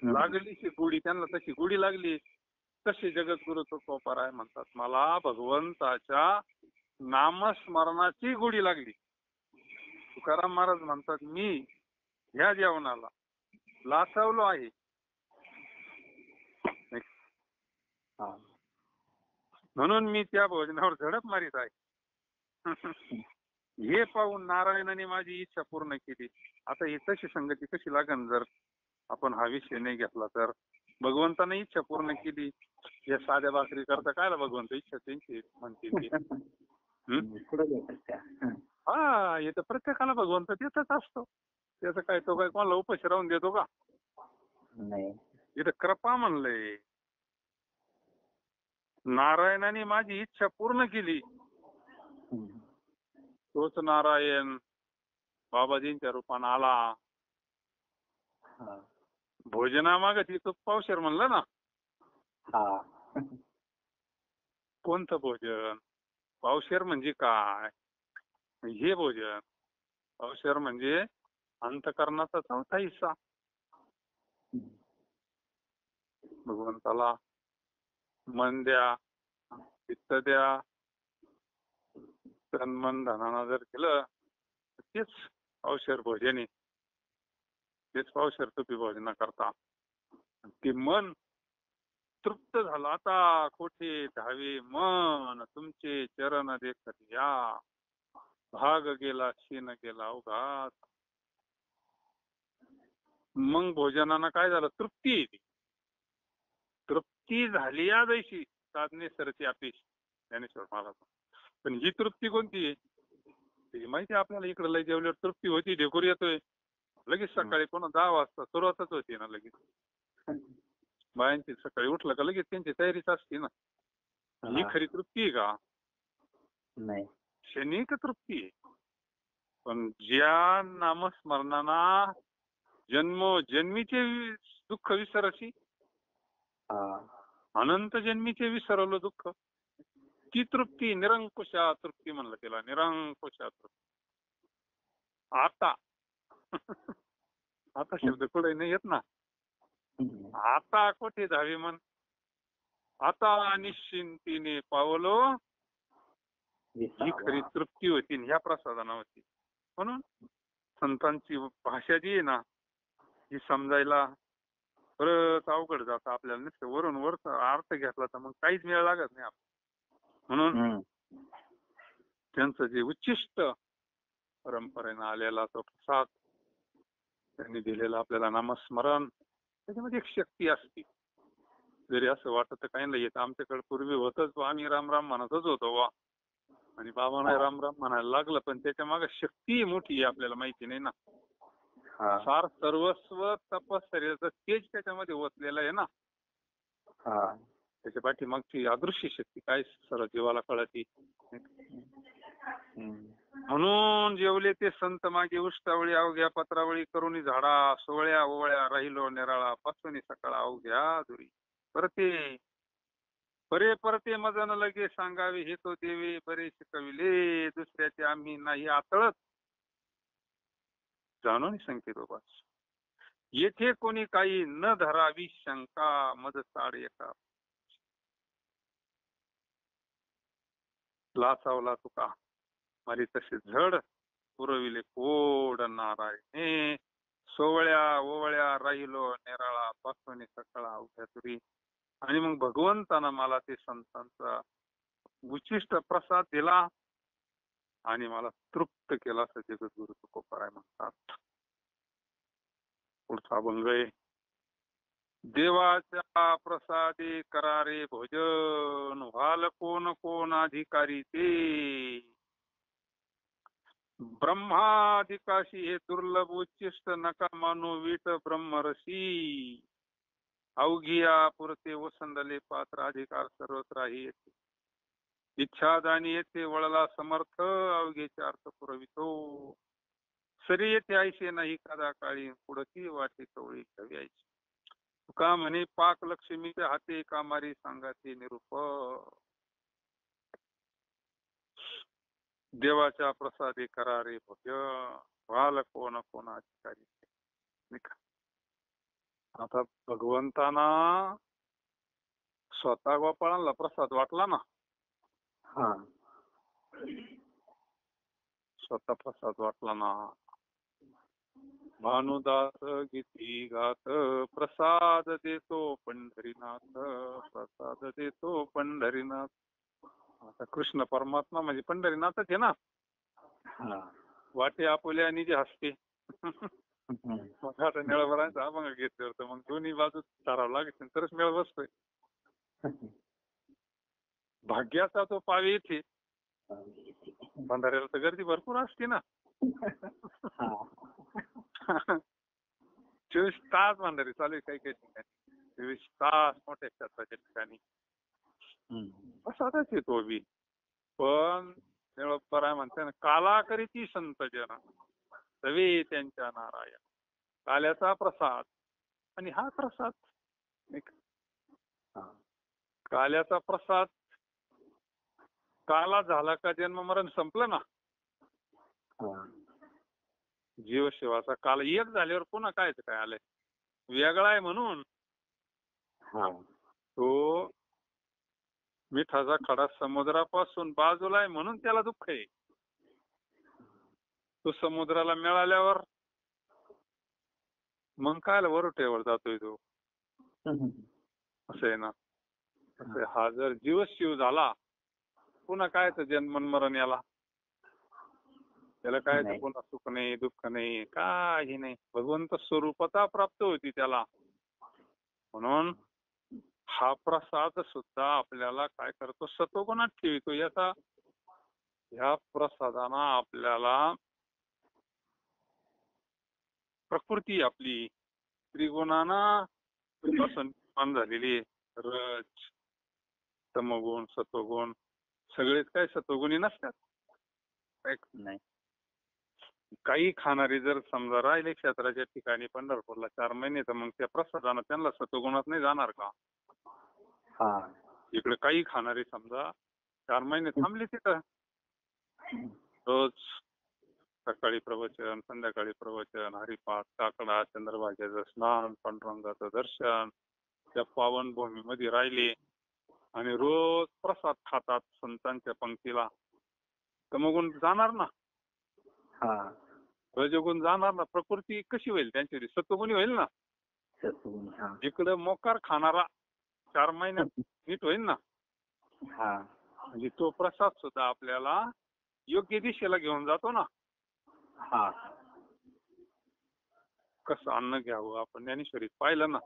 लागली गोडी, त्यांना तशी गोडी लागली. तसे जगद्गुरु तुकोबाराय म्हणतात, मला भगवंताच्या नामस्मरणाची गोडी लागली. तुकाराम महाराज म्हणतात, मी ह्या जेवणाला लाचावलो आहे. म्हणून मी त्या भोजनावर झडप मारीत आहे. हे पाहून नारायणाने माझी इच्छा पूर्ण केली. आता ही तशी संगती कशी लागन जर आपण हा विषय नाही घेतला तर. भगवंताने इच्छा पूर्ण केली. या साध्या भाकरी करता कायला भगवंत इच्छा त्यांची म्हणते ती. हा, हे तर प्रत्येकाला भगवंत देतच असतो. त्याचं काय, तो काय कोणाला उपाशी राहून देतो का? नाही. इथं कृपा म्हणलंय. नारायणाने माझी इच्छा पूर्ण केली. तोच नारायण बाबाजींच्या रूपानं आला. भोजनामागं तूप पावशेर म्हणलं ना. कोणतं भोजन? पावशेर म्हणजे काय? हे भोजन पावशेर म्हणजे अंतःकरणाचा चौथा हिस्सा. भगवंताला मन द्या, चित्त द्या, तन मन धनानं जर केलं तेच पावशेर भोजन आहे. तेच पावशेर तुपी भोजना करता. ते मन तृप्त झालं. आता कोठे धावे मन तुमचे चरण देखत या, भाग गेला शीन गेला अवघात. मग भोजनानं काय झालं? तृप्ती येते. तृप्ती झाली या जैशी साधने सरती अपेश ज्ञानेश्वर महाराज. पण ही तृप्ती कोणती आहे माहिती आपल्याला? इकडे लय जेवल्यावर तृप्ती होती, ढेकूर येतोय लगेच. सकाळी पुन्हा 10 वाजता सुरुवातच होती ना लगेच. बायांची सकाळी उठलं का लगेच त्यांची तयारीच असते ना. ही खरी तृप्ती आहे का? नाही. क्षणिक तृप्ती आहे. पण ज्या नामस्मरणाना जन्मोजन्मीचे दुःख विसरशी, अनंत जन्मीचे विसरवलं दुःख, ती तृप्ती निरंकुशा तृप्ती म्हणलं तिला. निरंकुशा तृप्ती. आता आता शब्द कुठे नाही येत ना. आता कोठे धावे मन, आता निश्चिंतीने पावलो, ही खरी तृप्ती होती. ह्या प्रसादाना होती. म्हणून संतांची भाषा जी आहे ना, ही समजायला परत अवघड जातं आपल्याला. नुसतं वरून वरचा अर्थ घेतला तर मग काहीच वेळ लागत नाही आपल्याला. म्हणून त्यांचं जे उच्चिष्ट परंपरेनं आलेला तो प्रसाद, त्यांनी दिलेला आपल्याला नामस्मरण, त्याच्यामध्ये एक शक्ती असते. जरी असं वाटत काही नाही येत, आमच्याकडे पूर्वी होतच, आम्ही राम राम म्हणतच होतो वा, आणि बाबांना राम राम म्हणायला लागलं, पण त्याच्या मागे शक्ती मोठी आहे आपल्याला माहिती नाही ना. सार सर्वस्व तपश्चर्याचं तेज त्याच्यामध्ये ओतलेलं आहे ना. त्याच्या पाठीमागची अदृश्य शक्ती काय सर्व जीवाला कळती. म्हणून जेवले ते संत मागे उष्टावळी अवघ्या पत्रावळी करून झाडा, सोहळ्या ओवळ्या राहिलो निराळा, पासून सकाळ अवघ्या दुरी. परते बरे परते मजन लगे सांगावे, हे तो देवे बरे शिकविले, दुसऱ्याचे आम्ही नाही आतळत जाणून संकेत उपास. येथे कोणी काही न धरावी शंका, मज साड एका. लाचावला तुका मारी तसे झड, पुरविले कोड नारायणे, सोवळ्या ओवळ्या राहिलो निराळा, पासून सकाळा अवघ्या तुरी. आणि मग भगवंतानं मला ते संतांचा उचिष्ट प्रसाद दिला आणि मला तृप्त केला, असं जगद्गुरु तुकोबाराय म्हणतात. पुढचा अभंग आहे. देवाच्या प्रसादे करारे भोजन, व्हाल कोण कोण अधिकारी ते. ब्रह्माधिकाशी हे दुर्लभ उच्चिष्ट, नका मानू वीट ब्रह्मरसी. अवघिया पुरते ओसंडले पात्र, अधिकार सर्वत्र येते. इच्छा जाणी येथे वळला समर्थ अवघेचे अर्थ पुरवितो. सरी येथे आयशे नाही कदा काळी पुढती वाटे कवळी घ्यायची. तुका म्हणे पाक लक्ष्मीच्या हाते कामारी सांगाते निरूप. देवाच्या प्रसादे करारे भव्य व्हाल कोण कोणाधिकारी. नाही का? आता भगवंताना स्वतः गोपाळांना प्रसाद वाटला ना, हा स्वतः प्रसाद वाटला ना. भानुदास गीती गात प्रसाद देतो पंढरीनाथ, प्रसाद देतो पंढरीनाथ. आता कृष्ण परमात्मा म्हणजे पंढरीनाथच आहे ना. हा वाटे आपुल्या निजे हसते. मग आता निळभरांचा अभंग घेतलं होतं, मग दोन्ही बाजू चारावं लागेल तरच मेळ बसतोय. भाग्याचा तो पावे येथे. भंडाऱ्याला तर गर्दी भरपूर असते ना. 24 तास भंडारी चालू आहे काही काही ठिकाणी. 24 तास मोठ्या क्षेत्राच्या ठिकाणी प्रसादच येतो बी. पण निळोपराय म्हणते ना, काला करीती संत जन सवे त्यांच्या नारायण. काल्याचा प्रसाद आणि हा प्रसाद. नाही का? काल्याचा प्रसाद काला झाला का जन्म मरण संपलं ना. जीवशिवाचा काल एक झाल्यावर पुन्हा काय आलंय वेगळा आहे म्हणून. तो मिठाचा खडा समुद्रापासून बाजूला आहे म्हणून त्याला दुःख आहे. तो समुद्राला मिळाल्यावर मग काय वरठेवर जातोय तो. असं आहे ना. असं हा जर जीवच शिव झाला पुन्हा काय तर जन्म मरण याला. त्याला काय तर पुन्हा सुख नाही दुःख नाही काही नाही. भगवंत स्वरूपता प्राप्त होती त्याला. म्हणून हा प्रसाद सुद्धा आपल्याला काय करतो सत्वगुणात ठेवितो. ह्या प्रसादाना आपल्याला प्रकृती आपली त्रिगुणाना निर्माण झालेली रज तमगुण सत्वगुण सगळेच काय सत्वगुणी नसतात. नाही. काही खाणारी जर समजा राहिले क्षेत्राच्या ठिकाणी पंढरपूरला 4 महिने तर मग त्या प्रसादानं त्यांना सत्वगुणात नाही जाणार का. इकडे काही खाणारी समजा 4 महिने थांबली तिथं. रोज सकाळी प्रवचन संध्याकाळी प्रवचन हरिपाठ काकडा चंद्रभागेचं स्नान पांडुरंगाचं दर्शन त्या पावन भूमीमध्ये राहिले आणि रोज प्रसाद खातात संतांच्या पंक्तीला तर मग जाणार ना. रजोगुण जाणार ना. प्रकृती कशी होईल त्यांची सत्वगुणी होईल ना. इकडे मोकार खाणारा 4 महिन्यात नीट होईल ना. म्हणजे तो प्रसाद सुद्धा आपल्याला योग्य दिशेला घेऊन जातो ना. कसं अन्न घ्यावं आपण ज्ञानेश्वरीत पाहिलं ना.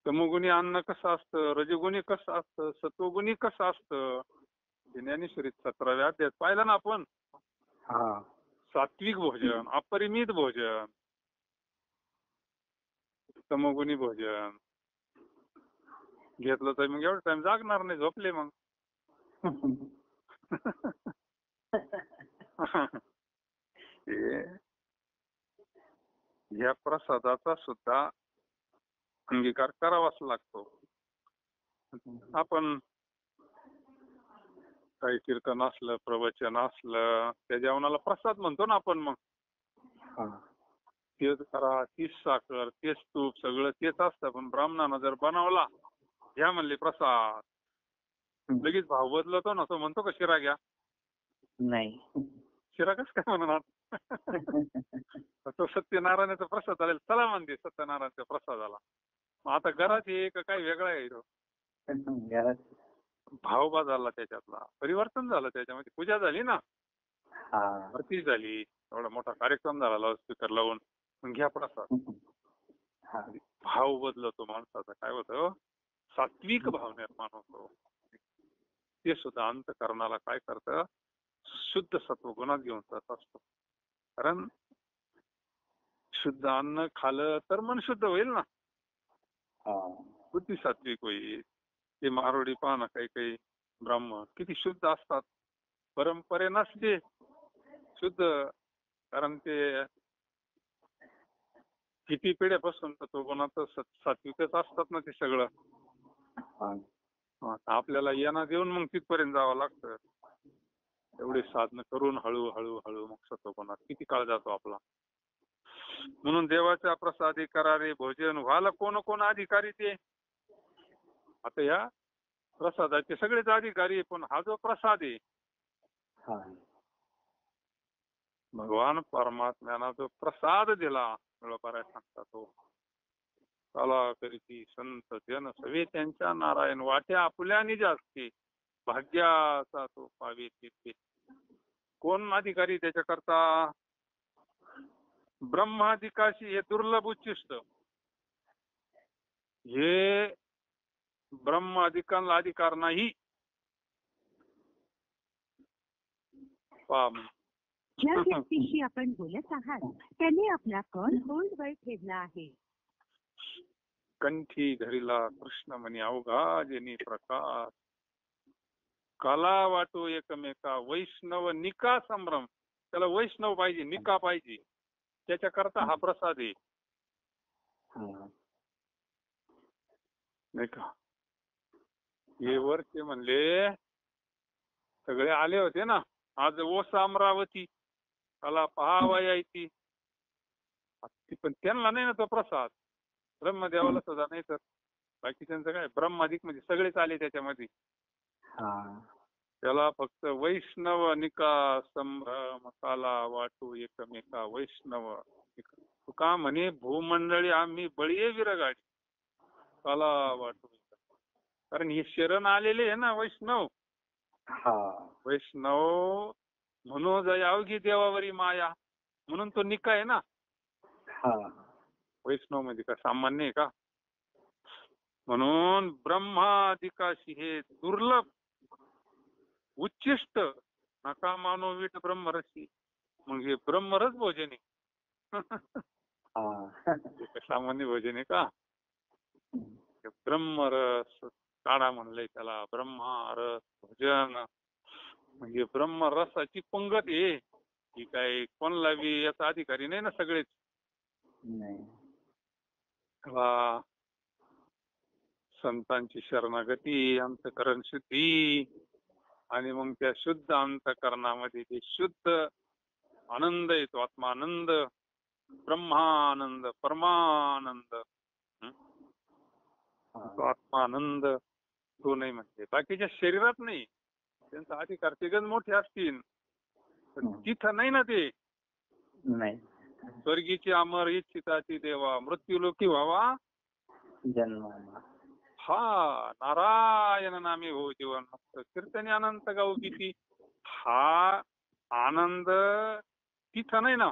तमोगुणी अन्न कसं असतं रजोगुणी कसं असतं सत्वगुणी कसं असतं ज्ञानेश्वरीत 17व्या अध्यायात पाहिलं ना आपण. सात्विक भोजन अपरिमित भोजन तमोगुणी भोजन घेतलं तर मग एवढं टाइम जागणार नाही झोपले मग. या प्रसादाचा सुद्धा अंगीकार करावाच लागतो. आपण काही कीर्तन असलं प्रवचन असलं त्या जेवणाला प्रसाद म्हणतो ना आपण. मग तेच करा तीच साखर तेच तूप सगळं तेच असतं. पण ब्राह्मणानं जर बनवला घ्या म्हणले प्रसाद लगेच भाव बदलतो ना. तो म्हणतो का शिरा घ्या. नाही. शिरा कस काय म्हणणार. तो सत्यनारायणाचा प्रसाद आलेला चला म्हणते सत्यनारायणच्या प्रसादाला. मग आता घरात हे काही वेगळा आहे तो. भाव बदलला त्याच्यातला परिवर्तन झालं त्याच्यामध्ये पूजा झाली ना. आरती झाली एवढा मोठा कार्यक्रम झाला लाऊडस्पीकर लावून मग घ्या प्रसाद. भाव बदलतो माणसाचा. काय होतं सात्विक भाव निर्माण होतो. ते सुद्धा अंतःकरणाला काय करतं शुद्ध सत्वगुणात घेऊन जात असतो. कारण शुद्ध अन्न खाल्लं तर मन शुद्ध होईल ना. बुद्धी सात्विक होईल. ते मारोडी पाहणं काही काही ब्राह्मण किती शुद्ध असतात. परंपरेनंच ते शुद्ध, कारण ते किती पिढ्यापासून तत्वगुणाचं सात्विकच असतात ना ते सगळं. आपल्याला यांना देऊन मग तिथपर्यंत जावं लागतं. एवढे साधनं करून हळूहळू हळू मग सत्वगुणात किती काळ जातो आपला. म्हणून देवाच्या प्रसादी करारे भोजन व्हायला कोण कोण अधिकारी ते. आता या प्रसादाचे सगळेच अधिकारी, पण हा जो प्रसाद आहे भगवान परमात्म्यानं जो प्रसाद दिला गळपाराय सांगतात तो, काला करीती संत जन सवे त्यांच्या नारायण वाट्या आपुल्यानी जास्ती भाग्याचा तो पावे तिथे. कोण अधिकारी त्याच्याकरता? ब्रह्माधिकाशी हे दुर्लभ उच्चिष्ट. हे ब्रह्माधिकांना अधिकार नाही. ज्या व्यक्तीशी आपण बोलत आहात त्यांनी आपला कॉल होल्डवर ठेवला आहे. कंठी धरिला कृष्ण म्हणे अवघा जेनी प्रकाश, काला वाटो एकमेका वैष्णव निका संभ्रम. त्याला वैष्णव पाहिजे, निका पाहिजे, त्याच्याकरता हा प्रसाद आहे नाही का. हे वरचे म्हणले सगळे आले होते ना आज ओस अमरावती, त्याला पहावा यायची, पण त्यांना नाही ना तो प्रसाद. ब्रह्मदेवाला सुद्धा नाही, तर बाकी त्यांचं काय ब्रह्माधिक म्हणजे सगळेच आले त्याच्यामध्ये. त्याला फक्त वैष्णव निका संभ्रम, काला वाटू एकमेका वैष्णव. तुका म्हणे भूमंडळी आम्ही बळीये विरगाडी, काला वाटू. कारण हे शरण आलेले आहे ना वैष्णव. वैष्णव म्हणून जाय अवघी देवावरी माया, म्हणून तो निका आहे ना. वैष्णव म्हणजे का सामान्य आहे का? म्हणून ब्रह्माधिकाशी हे दुर्लभ उच्चिष्ट नका मानो वीट ब्रह्मरसी. मग हे ब्रह्मरस भोजन आहे. सामान्य भोजन आहे का? ब्रह्मरस काढा म्हणलंय त्याला, ब्रह्मारस भोजन म्हणजे ब्रह्मरसाची पंगत आहे. ही काय कोणला बी याचा अधिकारी नाही ना सगळेच. संतांची शरणागती, अंतकरण शुद्धी, आणि मग त्या शुद्ध अंतकरणामध्ये ते शुद्ध आनंद येतो, आत्मानंद, ब्रह्मानंद, परमानंद. तो आत्मानंद तो नाही म्हणते. बाकीच्या शरीरात नाही, त्यांचा अधिकार ते गण मोठे असतील, तिथं नाही ना ते. स्वर्गीची अमर इच्छिताची देवा, मृत्यूलोकी व्हावा जन्म. हा नारायण नामे हो जीवन मुक्त, कीर्तनी अनंत गाऊ किती. हा आनंद तिथं नाही ना.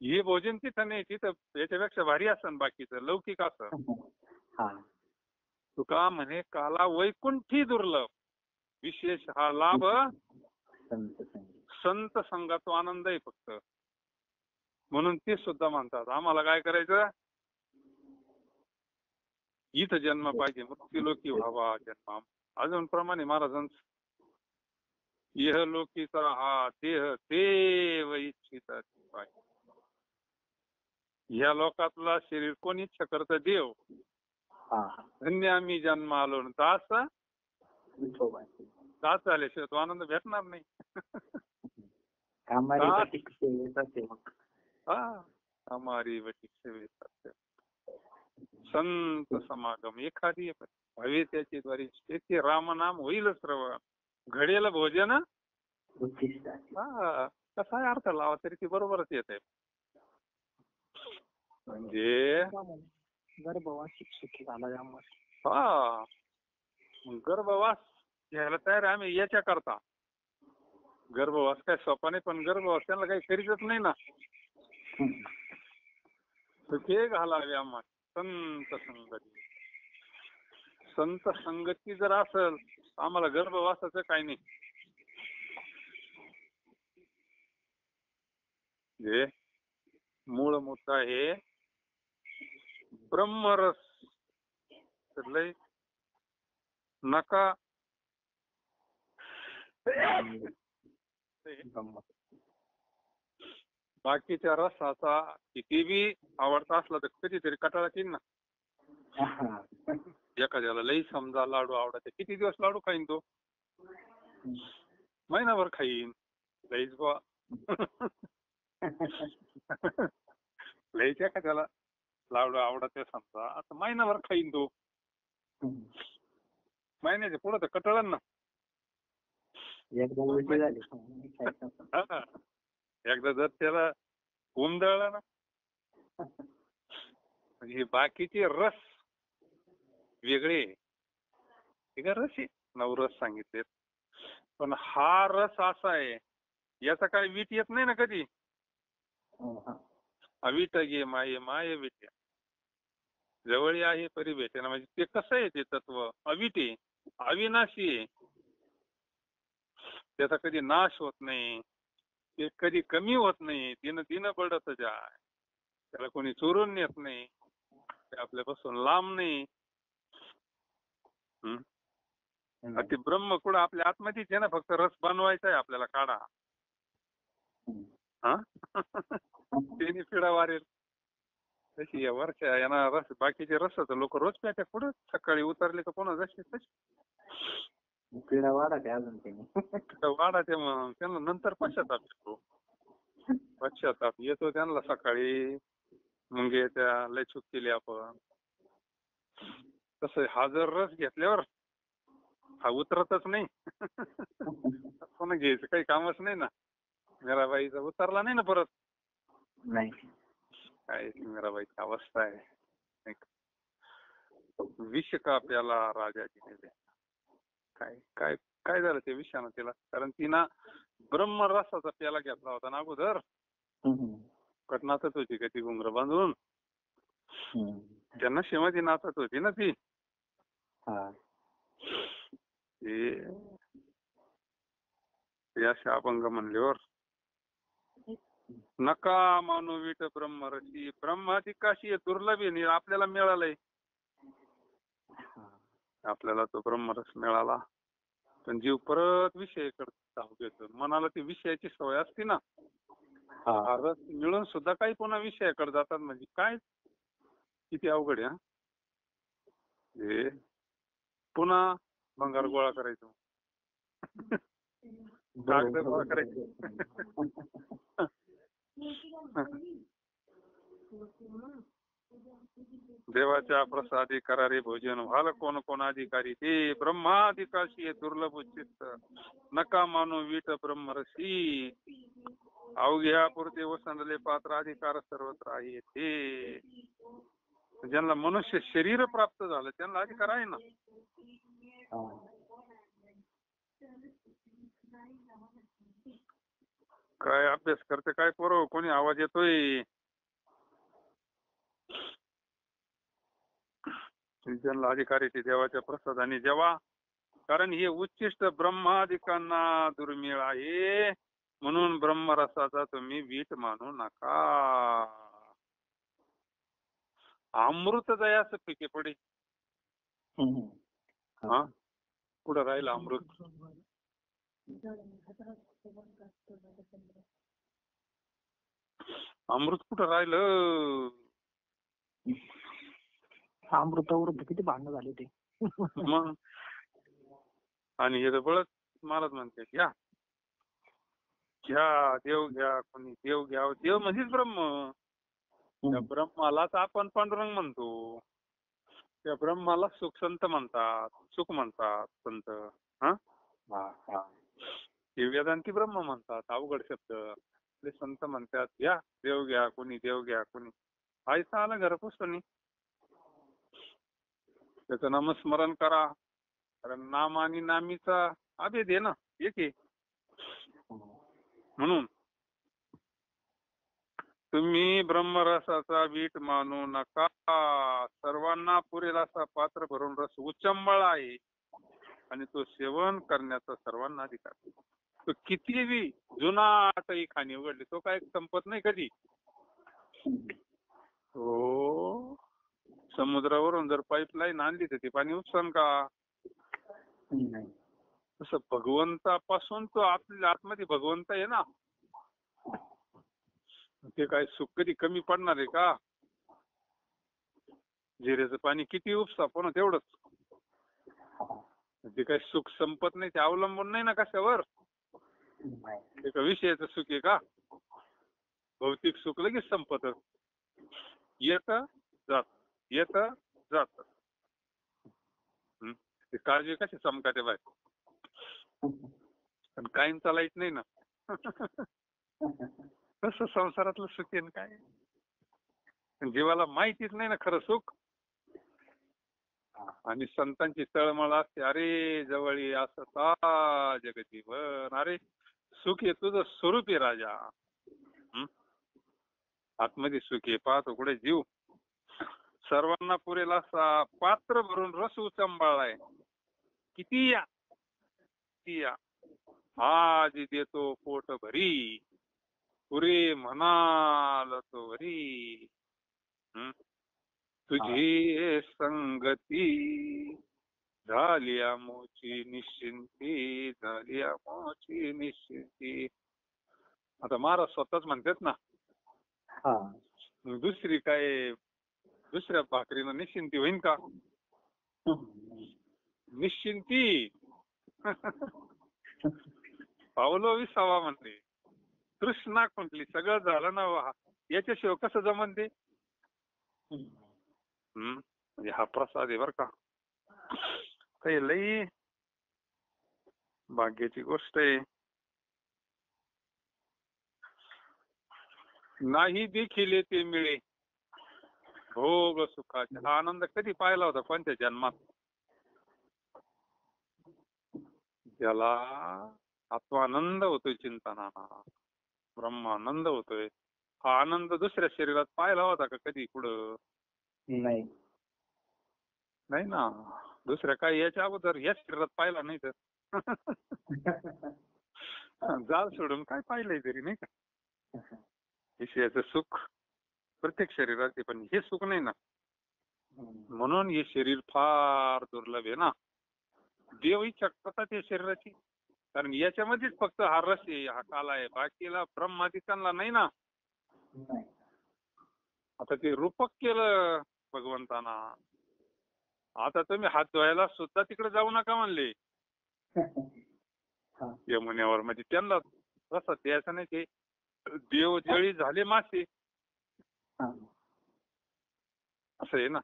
हे भोजन तिथं नाही, तिथं याच्यापेक्षा भारी असन, बाकीचं लौकिक असन. तुका म्हणे काला वैकुंठी दुर्लभ, विशेष हा लाभ संत संघाचा आनंद आहे फक्त. म्हणून ते सुद्धा म्हणतात आम्हाला काय करायचं, इथं जन्म पाहिजे, मृत्यूलोकी व्हावा जन्म. अजून प्रमाणे महाराजांच इहलोकीचा हा देह देव इच्छिता पाहिजे. ह्या लोकातला शरीर कोण इच्छा करतं? देव. धन्य आम्ही जन्म आलो. दास दास झाल्याशिवाय तो आनंद भेटणार नाही. हमारी वटिक सेवेत संत समागम एखादी हवे त्याची द्वारे त्याचे रामनाम होईल श्रवण, घडेल भोजन. कसा अर्थ लावा तरी ती बरोबरच येत आहे. म्हणजे गर्भवास शिक्षित झाला. गर्भवास घ्यायला तयार आम्ही याच्या करता. गर्भवास काय सोपा नाही, पण गर्भवास त्यांना काही करीतच नाही ना. ते घालावे आम्हाला संत संगती. संत संगती जर असेल आम्हाला गर्भवासाचं काही नाही. हे मूळ मुद्दा हे ब्रह्मरस तर लय नका बाकीच्या रसाचा किती बी आवडता असला तर कधीतरी कटाळा येईल ना. एखाद्याला लई समजा लाडू आवडते, किती दिवस लाडू खाईन तो? महिनाभर खाईन. लईच बा लईच एखाद्याला लाडू आवडते समजा, आता महिनाभर खाईन तो. महिन्याच्या पुढे तर कटाळन ना. एकदा उलटी झाली. हा. एकदा जर त्याला उमदळला ना, म्हणजे बाकीचे रस वेगळे, ठीक आहे, रस आहे, 9 रस सांगितले, पण हा रस असा आहे याचा काय वीट येत नाही ना कधी. अवीट गे माये माये विटे, जवळ आहे परी भेटे ना. म्हणजे ते कसं आहे, ते तत्व अवीट आहे, अविनाशी आहे, त्याचा कधी नाश होत नाही, ते कधी कमी होत नाही, दिन दिन बढत जाय, त्याला कोणी चोरून नेत नाही, ते आपल्यापासून लांब नाही. ते ब्रह्म कुठं आपल्या आतमध्येच आहे ना, फक्त रस बनवायचा आहे आपल्याला, काढा. हा त्याने पिढा वारेल तशी वरच्या यांना रस, बाकीचे रसाचं लोक रोज प्याच्या पुढे, सकाळी उतरले का पुन्हा जसे तसे पिढा वाढते अजून त्याने. वाढाते, मग त्यांना नंतर पश्चाताप येतो. पश्चाताप येतो त्यांना सकाळी, मग त्या लय चूक केली आपण. तसं हा जर रस घेतल्यावर हा उतरतच नाही. पुन्हा घ्यायचं काही कामच नाही ना. मीराबाईचा उतरला नाही ना परत. नाही, काय मीराबाईची अवस्था आहे. विष का प्याला राजाजीने दिला. काय काय काय झालं त्या विषयानं तिला? कारण तिनं ब्रह्मरसाचा प्याला घेतला होता ना अगोदर. कट नाचत होती का ती घुंगर बांधून, त्या नशेमध्ये नाचत होती ना ती. ते असे अभंग म्हणल्यावर नका मानू विट ब्रह्मरसी. ब्रह्माधिकाशी दुर्लभ आहे, आपल्याला मिळालंय, आपल्याला तो ब्रह्मरस मिळाला, पण जीव परत विषय धाव घेतो. मनाला ती विषयाची सवय असते ना, रस मिळून सुद्धा काही पुन्हा विषयाकडे जातात. म्हणजे काय किती अवघड आहे. हे पुन्हा भंगार गोळा करायचो, कागद गोळा करायचे. देवाच्या प्रसादी करारे भोजन व्हाल कोण कोण अधिकारी, ते ब्रह्माधिकाशी दुर्लभ चित्त. नका मानू वीट ब्रह्मरसी, अवघ्या पुरते वसंडले पात्र अधिकार सर्वत्र आहे. ते ज्यांना मनुष्य शरीर प्राप्त झालं त्यांना अधिकार आहे ना. काय अभ्यास करते काय पोरं? कोणी आवाज येतोय? ज्यांना अधिकारी ते देवाच्या प्रसादाने जेवा, कारण हे उच्चिष्ट ब्रह्मादिकांना दुर्मिळ आहे. म्हणून ब्रह्मरसाचा तुम्ही वीट मानू नका. अमृत दयास फिके पडे. हा कुठं राहिलं अमृत? अमृत कुठं राहिलं? अमृतावर किती भांडणं झाले ते. मग आणि हे तर बळच मलाच म्हणते, घ्या घ्या देव घ्या, कोणी देव घ्या. देव म्हणजेच ब्रह्म. त्या ब्रह्मालाच आपण पांडुरंग म्हणतो. त्या ब्रह्माला सुख संत म्हणतात, सुख म्हणतात संत. हे वेदांती ब्रह्म म्हणतात, अवघड शब्द. ते संत म्हणतात घ्या देव घ्या, कोणी देव घ्या, कोणी आयसा आला घरपोचणी. त्याचं नामस्मरण करा, कारण नाम आणि नामीचा अभेद आहे ना, एक आहे. म्हणून तुम्ही ब्रह्मरसाचा वीट मानू नका. सर्वांना पुरेल असा पात्र भरून रस उच्चंबळ आहे आणि तो सेवन करण्याचा सर्वांना अधिकार. तो कितीही जुनाटही खाणी उघडली, तो काय संपत नाही कधी. हो समुद्रावरून जर पाईपलाईन आणली तर ते पाणी उपसन का? नाही. तसं भगवंतापासून तो आपल्या आतमध्ये भगवंत आहे ना, ते काय सुख कधी कमी पडणार आहे का? जिऱ्याचं पाणी किती उपसा पण तेवढंच. ते काय सुख संपत नाही, ते अवलंबून नाही ना कशावर. नाही. ते का विषयाचं सुख आहे का? भौतिक सुख लगेच संपत, येत जात येत जात. ते काळजी कशी चमकाते बाय, पण कायम चालायच नाही ना. तसं संसारातलं सुख आहे ना काय. जीवाला माहितीच नाही ना खरं सुख. आणि संतांची तळमळ असते, अरे जवळी असता जगजीवन. अरे सुख आहे तुझं स्वरूप आहे राजा. आतमध्ये सुख आहे, पाहतो कुठे जीव. सर्वांना पुरेल असा पात्र भरून रस उचंबाळलाय. किती या किती या, आज देतो पोट भरी, पुरे म्हणाल तो वरी. तुझी संगती झाली मोची निश्चिंती, झाली मोची निश्चिंती. आता महाराज स्वतःच म्हणतात ना, दुसरी काय दुसऱ्या भाकरीनं निश्चिंती होईन का? निश्चिंती. पावलो 20 म्हणते, तृष्णा म्हटली, सगळं झालं ना, याच्याशिवाय कसं जमन ते. म्हणजे हा प्रसाद आहे बर का. काही लई भाग्याची गोष्ट आहे. नाही देखील ते मिळे भोग सुखाचा. हा आनंद कधी पाहिला होता कोणत्या जन्मात? ज्याला आत्मानंद होतोय चिंतनाना, ब्रह्मानंद होतोय, हा आनंद दुसऱ्या शरीरात पाहिला होता का कधी पुढं? नाही. नाही ना. दुसऱ्या काही याच्या अगोदर या शरीरात पाहिला नाही तर जाळ सोडून काय पाहिलंय तरी, नाही का? विषयाचं सुख प्रत्येक शरीराचे, पण हे सुख नाही ना. म्हणून हे शरीर फार दुर्लभ आहे ना. देव इच्छा करतात या शरीराची, कारण याच्यामध्येच फक्त हा रस आहे, हा काला आहे. बाकीला ब्रह्मादिकांना नाही ना. आता ते रूपक केलं भगवंताना. आता तुम्ही हात धुवायला सुद्धा तिकडे जाऊ नका म्हणले यमुनेवर. म्हणजे त्यांना कसं द्यायचं नाही, ते देव जळी झाले मासे, असं आहे ना.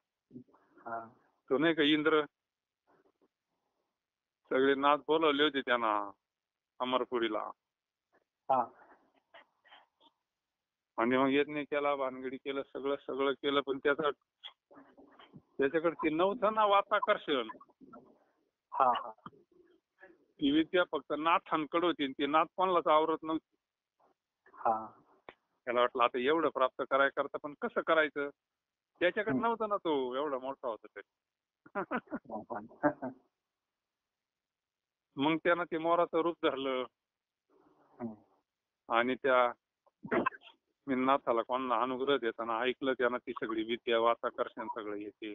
तो नाही का इंद्र, सगळे नाथ बोलवले होते त्यांना अमरपुरीला, आणि मग यज्ञ केला, भानगडी केलं, सगळं सगळं केलं, पण त्याच्याकडे ते नव्हतं ना वाताकर्षण. ती विद्या फक्त नाथांकडे होती, ते नाथ कोणालाच आवरत नव्हती. त्याला वाटलं आता एवढं प्राप्त करायकरता, पण कसं करायचं, त्याच्याकडे नव्हतं ना, तो एवढा मोठा होता तरी. मग त्यानं ते मोराचं रूप धरलं, आणि त्या नाथाला कोणाला अनुग्रह देताना ऐकलं त्यानं ती सगळी विद्या, वाताकर्षण सगळं येते.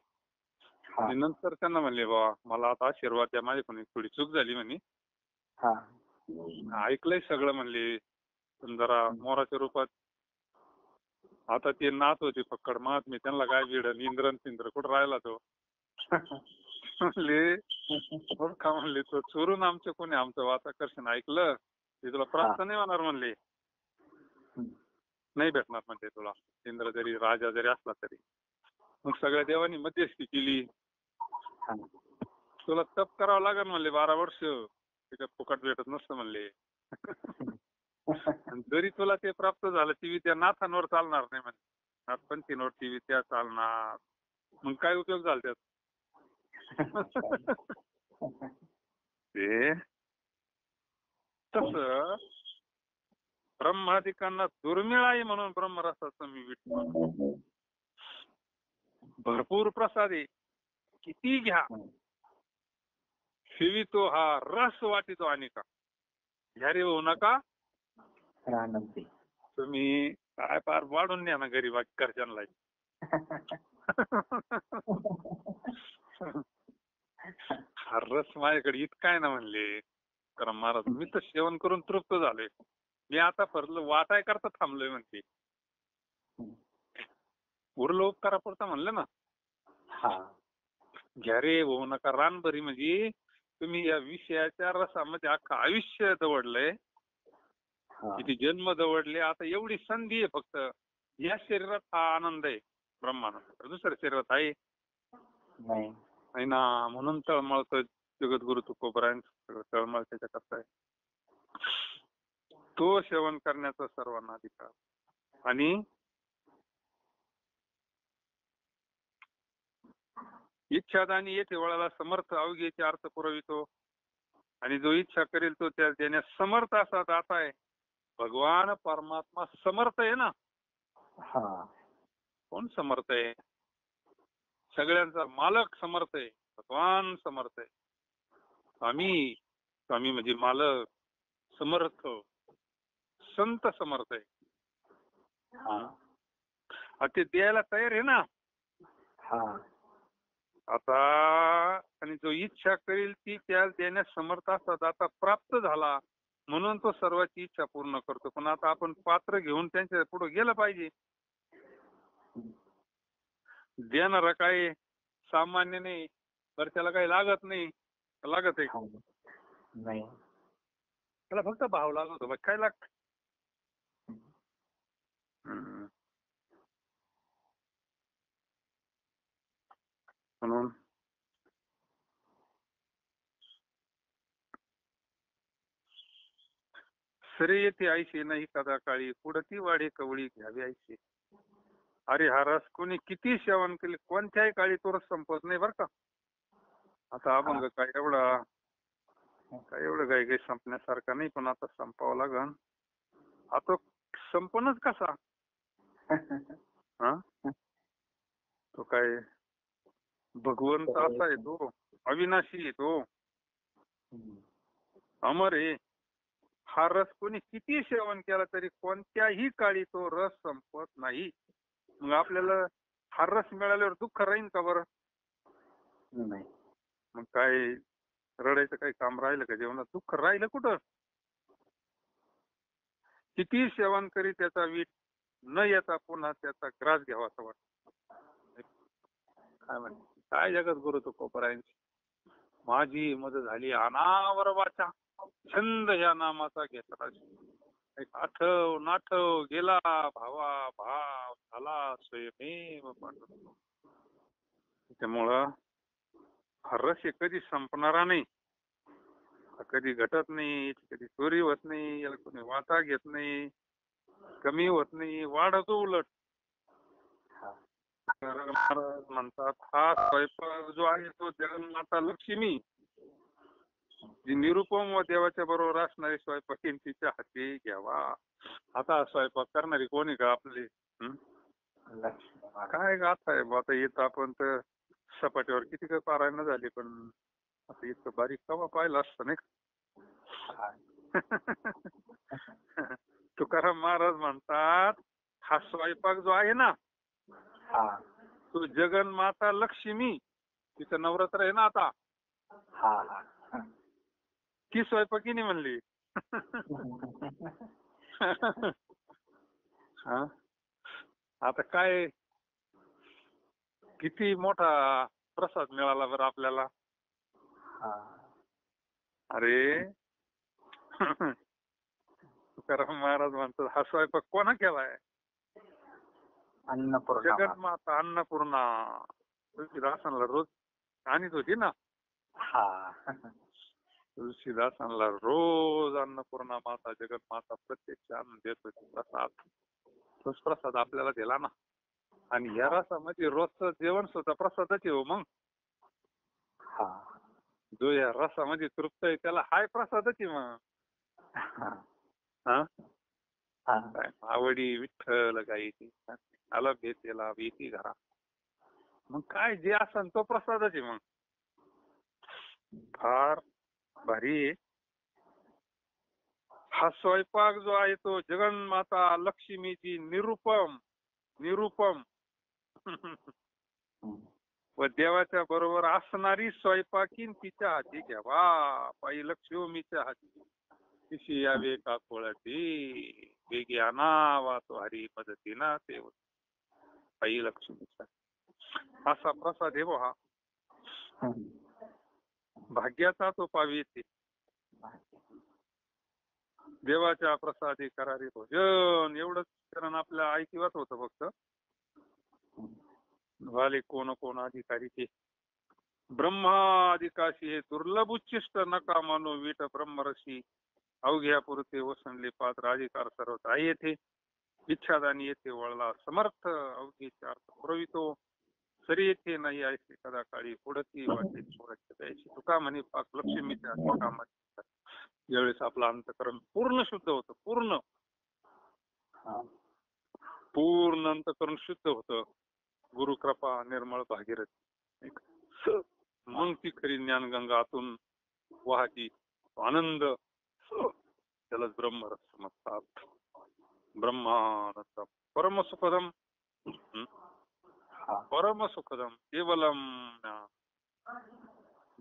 आणि नंतर त्यांना म्हणले, बाबा मला आता आशीर्वाद द्या, माझ्याकडून थोडी चूक झाली म्हणे, ऐकलंय सगळं म्हणले, पण जरा मोराच्या रूपात. आता ते नाथ होते फक्कड महात्मे, त्यांना काय विडन, इंद्रन पिंद्र कुठं राहिला तो. म्हणले का, म्हणले तो चोरून आमच्या कोणी आमचं वाताकर्षण ऐकलं, ते तुला प्राप्त नाही होणार म्हणले, नाही भेटणार म्हणते तुला, इंद्र जरी राजा जरी असला तरी. मग सगळ्या देवांनी मध्यस्थी केली, तुला तप करावं लागेल म्हणले 12 वर्ष, ते काय फुकट भेटत नसतं म्हणले. जरी तुला ते प्राप्त झालं, ती विद्या नाथांवर चालणार नाही म्हणजे, नाथपंथींवर ती विद्या चालणार. मग काय उपयोग झाला त्यात? ते तस ब्रह्मादिकांना दुर्मिळ आहे, म्हणून ब्रह्मरसाचं मी विठ्ठल. भरपूर प्रसाद आहे, किती घ्या, सेवितो हा रस वाटितो अनेका. घ्यारे होऊ नका तुम्ही, काय पार वाढून न्या ना घरी घरच्यांना. हा रस माझ्याकडे इतका आहे ना म्हणले तर महाराज मी तर सेवन करून तृप्त झालोय. मी आता फरलं वाटाय करता थांबलोय म्हणते. उरलं उपकारापुरता म्हणलं ना. हा घ्या रे भाऊ नका रानभरी म्हणजे तुम्ही या विषयाच्या रसामध्ये अख्खं आयुष्य दवडलंय. हा किती जन्म दवडले. आता एवढी संधी आहे फक्त. या शरीरात हा आनंद आहे ब्रह्मानंद. दुसऱ्या शरीरात आहे नाही. नाही ना. म्हणून तळमळतं जगद्गुरु तुकोबरायांचं तळमळ त्याच्या करता आहे. तो सेवन करण्याचा सर्वांना अधिकार. आणि इच्छादानी येथे वळाला समर्थ अवघेचे अर्थ पुरवितो. आणि जो इच्छा करेल तो त्या देण्यास समर्थ असा दाता आहे. भगवान परमात्मा समर्थ आहे ना. हा कोण समर्थ आहे? सगळ्यांचा मालक समर्थ आहे. भगवान समर्थ आहे. स्वामी म्हणजे मालक, समर्थ, संत समर्थ आहे. ते द्यायला तयार आहे ना. हा आता आणि जो इच्छा करेल ती त्या देण्यास समर्थ असतात. आता प्राप्त झाला म्हणून तो सर्वांची इच्छा पूर्ण करतो. पण आता आपण पात्र घेऊन त्यांच्या पुढे गेलं पाहिजे. देणारा काय सामान्य नाही. तर त्याला काही लागत नाही. लागत आहे नाही. त्याला फक्त भाव लागत होता. काय लागत. म्हणून सरे येते आयशे नाही कदा काळी पुढती वाढे कवळी घ्यावी आयशे. अरे हा रस कोणी किती सेवन केले कोणत्याही काळी तो रस संपत नाही बर का. आता अभंग काय एवढं काही संपण्यासारखा नाही. पण आता संपावं लागन. आता संपणच कसा. हा तो काय भगवंत असा आहे तो. अविनाशी आहे तो. अमर आहे. हा रस कोणी किती सेवन केला तरी कोणत्याही काळी तो रस संपत नाही. मग आपल्याला हा रस मिळाल्यावर दुःख राहील का बरं. नाही. मग काय रडायचं काही काम राहिलं का जीवनात. दुःख राहिलं कुठं. किती सेवन करी त्याचा वीट न येता पुन्हा त्याचा ग्रास घ्यावा असं वाटत. काय म्हणते काय जगत गुरु तुकोबरायांची. माझी मदत झाली अनावर वाचा छंद या नामाचा घेतला. आठव नाठव गेला भावा भाव झाला स्वयमेव पांडुरंग. त्यामुळं हा रस कधी संपणारा नाही. कधी घटत नाही. कधी चोरी होत नाही. याला कोणी वाटा घेत नाही. कमी होत नाही. वाढतो उलट. महाराज म्हणतात हा स्वयंपाक जो आहे तो जगन्माता लक्ष्मी जी निरुपम व देवाच्या बरोबर असणारी स्वयंपाकीन तिच्या हाती घ्यावा. आता स्वयंपाक करणारी कोणी का आपली. काय गाथा आहे. आता येत आपण तर सपाटीवर किती काय पारायण झाली. पण आता इतकं बारीक कवा पाहिलं असतं नाही का. तुकाराम महाराज म्हणतात हा स्वयंपाक जो आहे ना तो जगन्माता लक्ष्मी तिचं नवरात्र आहे ना आता. ती स्वयंपाकीनी म्हणली. आता काय किती मोठा प्रसाद मिळाला बरं आपल्याला. अरे तुकाराम महाराज म्हणतात हा स्वयंपाक कोणा केलाय. जगन्माता अन्नपूर्णा तुलसीदासांना रोज आणत होती ना. तुलसीदासांना रोज अन्नपूर्णा माता जगन्माता प्रत्यक्ष अन्न देत होती प्रसाद. तोच प्रसाद आपल्याला दिला ना. आणि या रसामध्ये रोजचं जेवण सुद्धा प्रसादाचे हो. मग जो या रसामध्ये तृप्त आहे त्याला हाय प्रसादाची. मग आवडी विठ्ठल गायची आला भेटेला भीती घरा. मग काय जे असन तो प्रसादाची. मग फार भारी. हा स्वयंपाक जो आहे तो जगन्माता लक्ष्मीची निरुपम व देवाच्या बरोबर असणारी स्वयंपाकीन तिच्या हाती घ्यावा. पायी लक्ष्मीच्या हाती तिशी यावे का कोळती, वेगी आणावा तो हरी मदतीना ते पायी लक्ष्मीचा. असा प्रसाद आहे हा. भाग्याचा तो पावी येते. देवाच्या प्रसादी करारी भोजन एवढंच कारण आपल्या ऐकिवात होतं फक्त. वाले कोण कोण अधिकारी ते ब्रह्माधिकाशी हे दुर्लभ उच्चिष्ट नका मानो वीट ब्रह्मरशी अवघ्या पुरते वसनले पात्र अधिकार सर्वत आहे येथे इच्छादानी येथे वळला समर्थ अवघे चार पुरवितो सरी येथे नाही ऐसे कदा काळी पुढती वाटे द्यायची तुका म्हणे पाक लक्ष्मीच्या कामात. ज्यावेळेस आपलं अंतकरण पूर्ण शुद्ध होतं, पूर्ण अंतकरण शुद्ध होतं, गुरुकृपा निर्मळ भागीरथी, मग ती खरी ज्ञानगंगा आतून वाहती. आनंद त्यालाच ब्रह्मरस समजतात. ब्रह्मानंद परमसुखदम परमसुखदम केवलम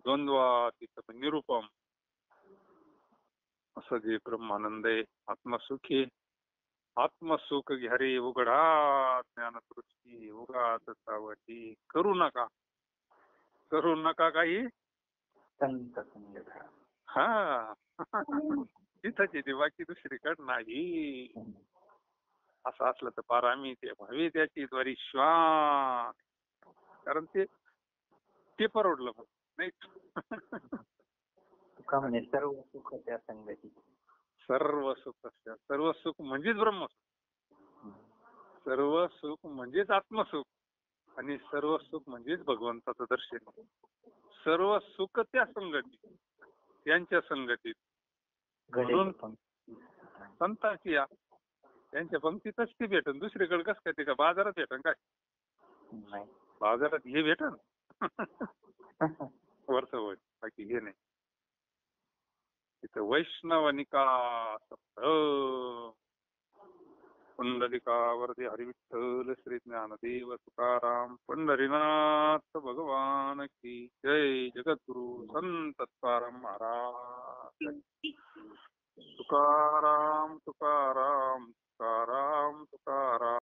द्वंद्वातीत निरुपम असं जे ब्रह्मानंद आहे. आत्मसुख आहे. आत्मसुख घ्या रे उघडा ज्ञानदृष्टी उगाच सावटी करू नका काही. हा तिथंच येते बाकी दुसरीकडे नाही. असं असलं तर फार आम्ही ते भावी त्याची द्वारी श्वान कारण ते परवडलं नाही. तुका म्हणे सर्व सुख त्या संगती. सर्व सुख म्हणजेच ब्रह्मसुख, सर्व सुख म्हणजेच आत्मसुख आणि सर्व सुख म्हणजेच भगवंताचं दर्शन. सर्व सुख त्या संगतीत, त्यांच्या संगतीत. म्हणून संतांची या त्यांच्या पंक्तीतच ती भेटन. दुसरीकडे कसं काय ते का बाजारात भेटन काय? बाजारात हे भेटन वर्ष होय बाकी हे नाही. तिथं वैष्णवनिका पुंडलिकावरती हरिविठ्ठल श्री ज्ञानदेव तुकाराम पंढरीनाथ भगवान की जय. जगद्गुरु संत तुकाराम महाराज. तुकाराम तुकाराम तुकाराम तुकाराम.